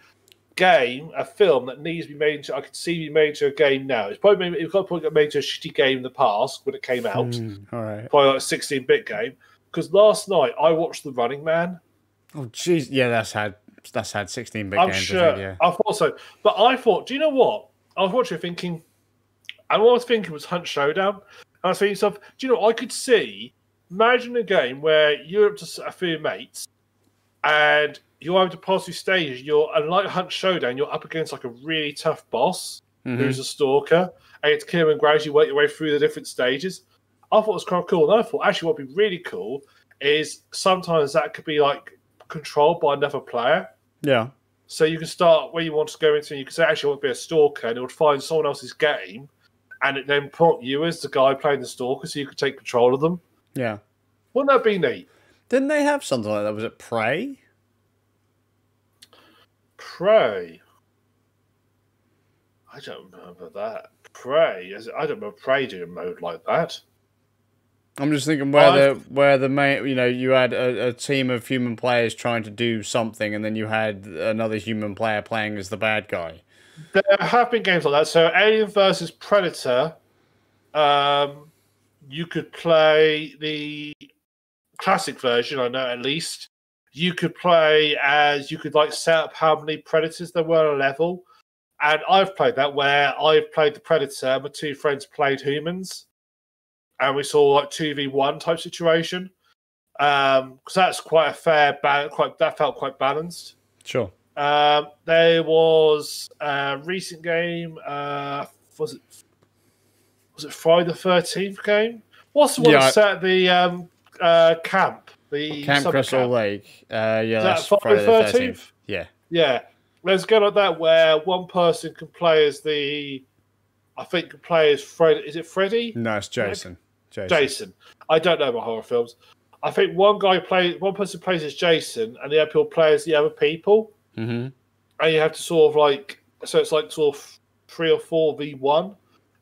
Speaker 2: film that needs to be made into. I could see be made into a game now. It's probably got made into a shitty game in the past when it came out.
Speaker 1: All right.
Speaker 2: Probably like a 16-bit game. Because last night I watched The Running Man.
Speaker 1: Oh, jeez. Yeah, that's had 16-bit
Speaker 2: I'm
Speaker 1: games.
Speaker 2: sure.
Speaker 1: I think, yeah.
Speaker 2: I thought so. But I thought, do you know what? I was watching thinking, and what I was thinking was Hunt Showdown. And I was thinking stuff, do you know, I could see, imagine a game where you're up to a few mates and you're able to pass through stages. And like Hunt Showdown, you're up against like a really tough boss who's a stalker, and you have to kill him and gradually work your way through the different stages. I thought it was kind of cool. And I thought, actually, what would be really cool is sometimes that could be like controlled by another player.
Speaker 1: Yeah.
Speaker 2: So you can start where you want to go into, and you can say, actually, I want to be a stalker, and it would find someone else's game, and it then prompt you as the guy playing the stalker, so you could take control of them.
Speaker 1: Yeah.
Speaker 2: Wouldn't that be neat?
Speaker 1: Didn't they have something like that? Was it Prey?
Speaker 2: Prey. I don't remember that. Prey. I don't remember Prey doing a mode like that.
Speaker 1: I'm just thinking where the main, you know, you had a team of human players trying to do something, and then you had another human player playing as the bad guy.
Speaker 2: There have been games like that. So Alien versus Predator, you could play the classic version, I know at least. You could play as, you could like set up how many predators there were on a level. And I've played that where I've played the Predator, and my two friends played humans. And we saw like 2v1 type situation. Because that's quite a fair, that felt quite balanced.
Speaker 1: Sure.
Speaker 2: There was a recent game, was it Friday the 13th game? What's the one that set at the camp? The
Speaker 1: Camp Crystal
Speaker 2: camp?
Speaker 1: Lake. Yeah, that's
Speaker 2: Friday
Speaker 1: Friday the 13th. Yeah.
Speaker 2: Yeah. There's a game like that where one person can play as Fred. Is it Freddy?
Speaker 1: No, it's Jason.
Speaker 2: Jason. I don't know about horror films. I think one person plays as Jason, and the other people play as the other people.
Speaker 1: Mm-hmm.
Speaker 2: And you have to sort of like, so it's like sort of 3 or 4v1,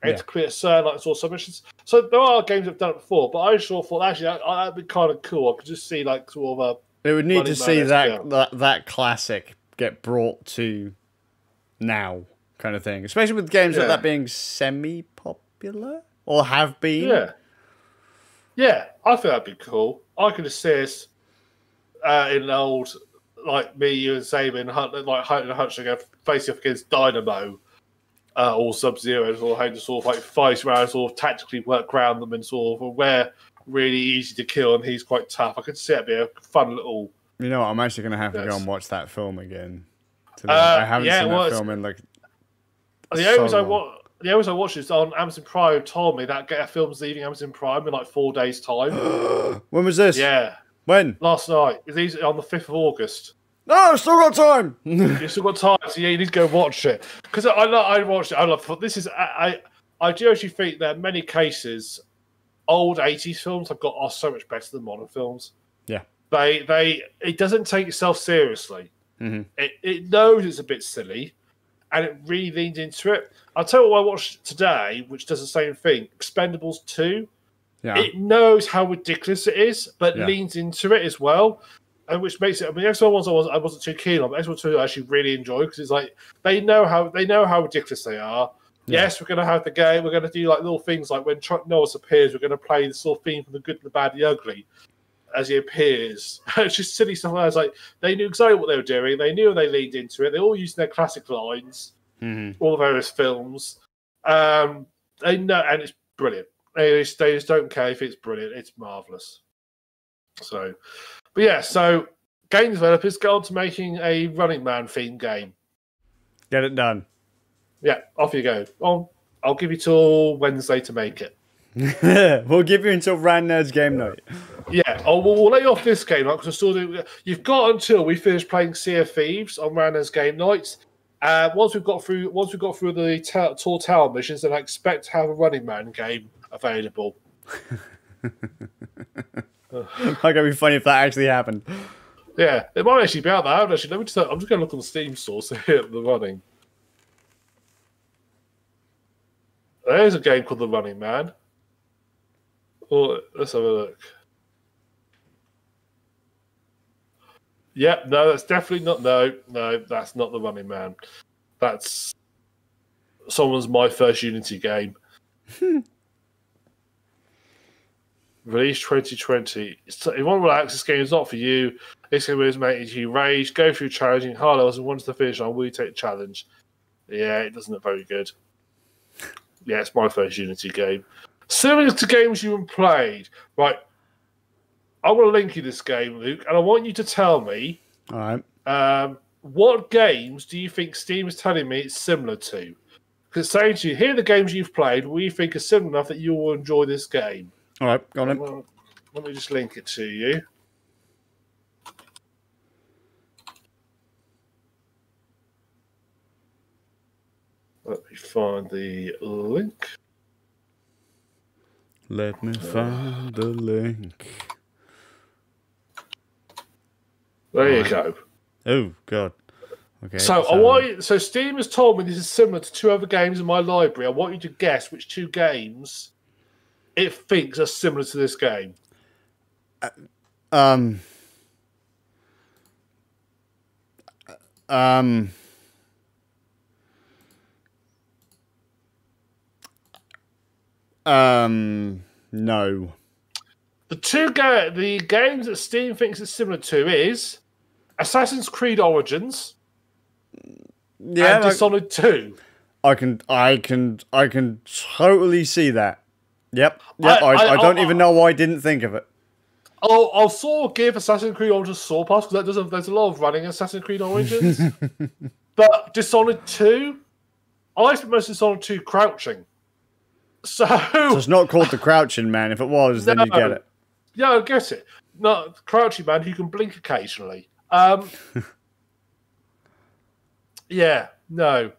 Speaker 2: and to clear certain like sort of submissions. So there are games that have done it before, but I sort of thought actually that'd be kind of cool. I could just see like sort of a.
Speaker 1: It would need to see that classic get brought to now, kind of thing, especially with games like that being semi-popular or have been.
Speaker 2: Yeah. Yeah, I think that'd be cool. I could just see us in an old, like me, you and Saban, like Hunt and Hutch facing off against Dynamo or Sub-Zero, and sort of having to sort of like fight around, sort of tactically work around them, and sort of we're really easy to kill, and he's quite tough. I could see it'd be a fun little.
Speaker 1: You know what? I'm actually going to have to go and watch that film again. I haven't seen that film in like.
Speaker 2: The only reason I watched it on Amazon Prime told me that a film's leaving Amazon Prime in like 4 days' time.
Speaker 1: When was this?
Speaker 2: Yeah.
Speaker 1: When?
Speaker 2: Last night. It's on the 5th of August.
Speaker 1: No, still got time.
Speaker 2: You've still got time, so yeah, you need to go watch it. Because I watched it. I love this. I do actually think that in many cases, old 80s films are so much better than modern films.
Speaker 1: Yeah.
Speaker 2: It doesn't take itself seriously.
Speaker 1: Mm-hmm.
Speaker 2: It knows it's a bit silly, and it really leans into it. I'll tell you what I watched today, which does the same thing. Expendables 2. Yeah. It knows how ridiculous it is, but leans into it as well, and which makes it. I mean, the X1 ones I wasn't too keen on, but X1 2 I actually really enjoy because it's like they know how ridiculous they are. Yeah. Yes, we're going to have the game. We're going to do like little things like when Chuck Norris appears, we're going to play the sort of theme from The Good, the Bad, the Ugly as he appears. It's just silly stuff like that. It's like they knew exactly what they were doing. They knew they leaned into it. They all used their classic lines, all the various films. They know, and it's brilliant. They just don't care if it's brilliant. It's marvelous. So, but yeah, game developers go on to making a Running Man themed game.
Speaker 1: Get it done.
Speaker 2: Yeah, off you go. I'll give you till Wednesday to make it.
Speaker 1: We'll give you until Rand Nerd's game night.
Speaker 2: Yeah, we'll let you off this game night because you've got until we finish playing Sea of Thieves on Rand Nerd's game nights. Once we've got through the Tall Tower missions, then I expect to have a Running Man game available.
Speaker 1: Might be funny if that actually happened.
Speaker 2: Yeah, it might actually be out there. I'm just going to look on the Steam store to hit the running. There's a game called The Running Man. Oh, let's have a look. Yep, no, that's definitely not. No, that's not The Running Man. That's someone's My First Unity game. Release 2020. If you want to relax, this game is not for you. This game is making you rage, go through challenging hard levels, and once to finish on, will you take the challenge? Yeah, it doesn't look very good. Yeah, it's My First Unity game. Similar to games you have played. Right. I want to link you this game, Luke, and I want you to tell me
Speaker 1: all right.
Speaker 2: What games do you think Steam is telling me it's similar to? Because it's saying to you, here are the games you've played, we think are similar enough that you will enjoy this game.
Speaker 1: All right, go on then.
Speaker 2: Let me just link it to you. Let me find the link.
Speaker 1: Let me find the link.
Speaker 2: There you go.
Speaker 1: Oh God. Okay.
Speaker 2: So Steam has told me this is similar to two other games in my library. I want you to guess which two games it thinks are similar to this game.
Speaker 1: No.
Speaker 2: The games that Steam thinks it's similar to is Assassin's Creed Origins, and Dishonored 2.
Speaker 1: I can totally see that. Yep. I don't even know why I didn't think of it.
Speaker 2: I'll sort of give Assassin's Creed Origins Sword Pass because there's a lot of running in Assassin's Creed Origins. But Dishonored 2, I spent most of Dishonored 2 crouching. So
Speaker 1: it's not called the Crouching Man. If it was, then you'd get it.
Speaker 2: Yeah, I get it. No, Crouching Man who can blink occasionally. Yeah, no.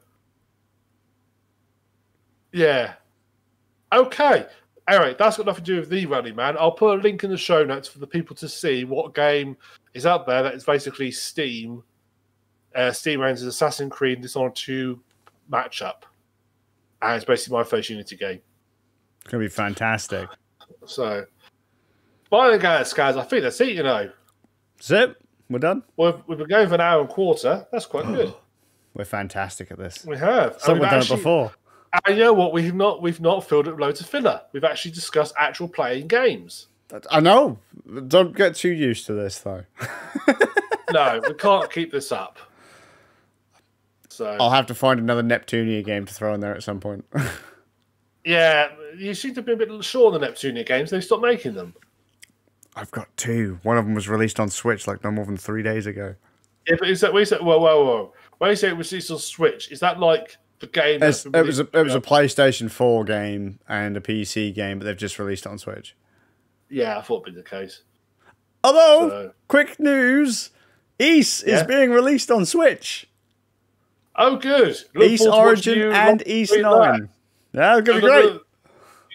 Speaker 2: Yeah. Okay. Anyway, that's got nothing to do with The Running Man. I'll put a link in the show notes for the people to see what game is out there that is basically Steam. Steam runs Assassin's Creed and Dishonored 2 matchup. And it's basically My First Unity game.
Speaker 1: It's going to be fantastic.
Speaker 2: So, by the way, Skazz, I think that's it, you know.
Speaker 1: That's it? We're done?
Speaker 2: We've been going for an hour and a quarter. That's quite good.
Speaker 1: We're fantastic at this.
Speaker 2: We have.
Speaker 1: We've done it before.
Speaker 2: And you know what? We've not filled it with loads of filler. We've actually discussed actual playing games.
Speaker 1: I know. Don't get too used to this, though.
Speaker 2: No, we can't keep this up. So
Speaker 1: I'll have to find another Neptunia game to throw in there at some point.
Speaker 2: Yeah, you seem to be a bit short on the Neptunia games. They stopped making them.
Speaker 1: I've got two. One of them was released on Switch like no more than 3 days ago.
Speaker 2: Yeah, but is that when you say whoa? When you say it was released on Switch, is that like the game?
Speaker 1: It was a PlayStation 4 game and a PC game, but they've just released it on Switch.
Speaker 2: Yeah, I thought it'd be the case.
Speaker 1: Although, quick news: Ys is being released on Switch.
Speaker 2: Oh, good.
Speaker 1: Ys Origin and Ys 9. Yeah, it's going to be great.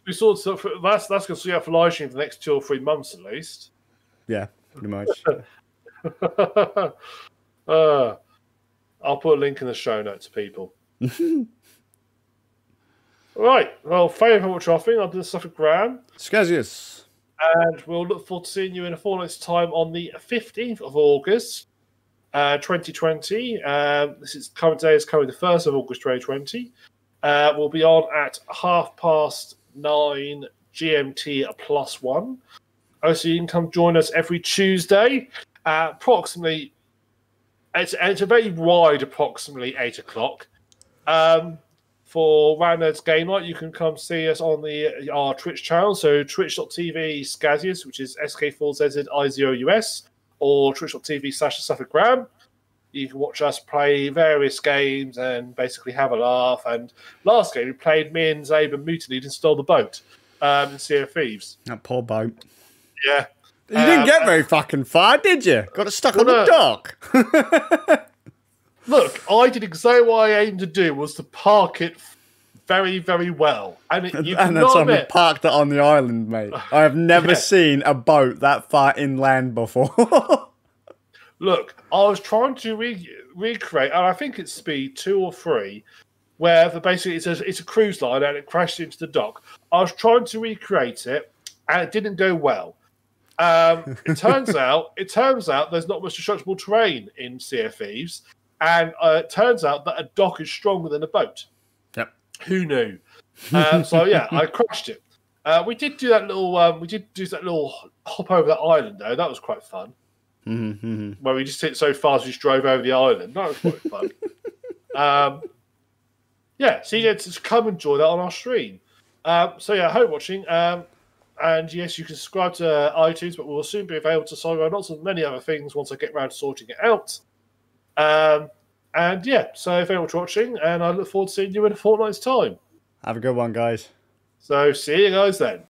Speaker 2: We saw that's going to see out for live stream for the next 2 or 3 months at least.
Speaker 1: Yeah, pretty much.
Speaker 2: I'll put a link in the show notes to people. Right. Well, thank you very much for watching. I'll do the TheSuffolkRam.
Speaker 1: Skazz.
Speaker 2: And we'll look forward to seeing you in a fortnight's time on the 15th of August, 2020. This is current day is currently the 1st of August 2020. We'll be on at 9:30 GMT +1. So you can come join us every Tuesday, approximately. It's a very wide, approximately 8 o'clock. For Randnerd's Game Night, you can come see us on our Twitch channel. So twitch.tv Skazz, which is SK4ZZI0US, or twitch.tv/TheSuffolkRam. You can watch us play various games and basically have a laugh. And last game we played, me and Zabe and Mutinied and stole the boat in Sea of Thieves.
Speaker 1: That poor boat.
Speaker 2: Yeah.
Speaker 1: You didn't get very fucking far, did you? Got it stuck on the dock.
Speaker 2: Look, I did exactly what I aimed to do, was to park it very, very well. And
Speaker 1: that's why we parked it on the island, mate. I have never seen a boat that far inland before.
Speaker 2: Look, I was trying to recreate, and I think it's speed 2 or 3, where basically it's a cruise line and it crashed into the dock. I was trying to recreate it, and it didn't go well. It turns out there's not much destructible terrain in Sea of Thieves, and it turns out that a dock is stronger than a boat.
Speaker 1: Yep.
Speaker 2: Who knew? So yeah, I crashed it. We did do that little hop over that island though. That was quite fun.
Speaker 1: Mm-hmm.
Speaker 2: Where we just hit so fast we just drove over the island. That was quite fun. Yeah, so you get to come enjoy that on our stream. So yeah, I hope watching. And yes, you can subscribe to iTunes, but we'll soon be available to Cyber lots of many other things once I get around to sorting it out. And yeah, so thank you for watching, and I look forward to seeing you in a fortnight's time.
Speaker 1: Have a good one, guys.
Speaker 2: So see you guys then.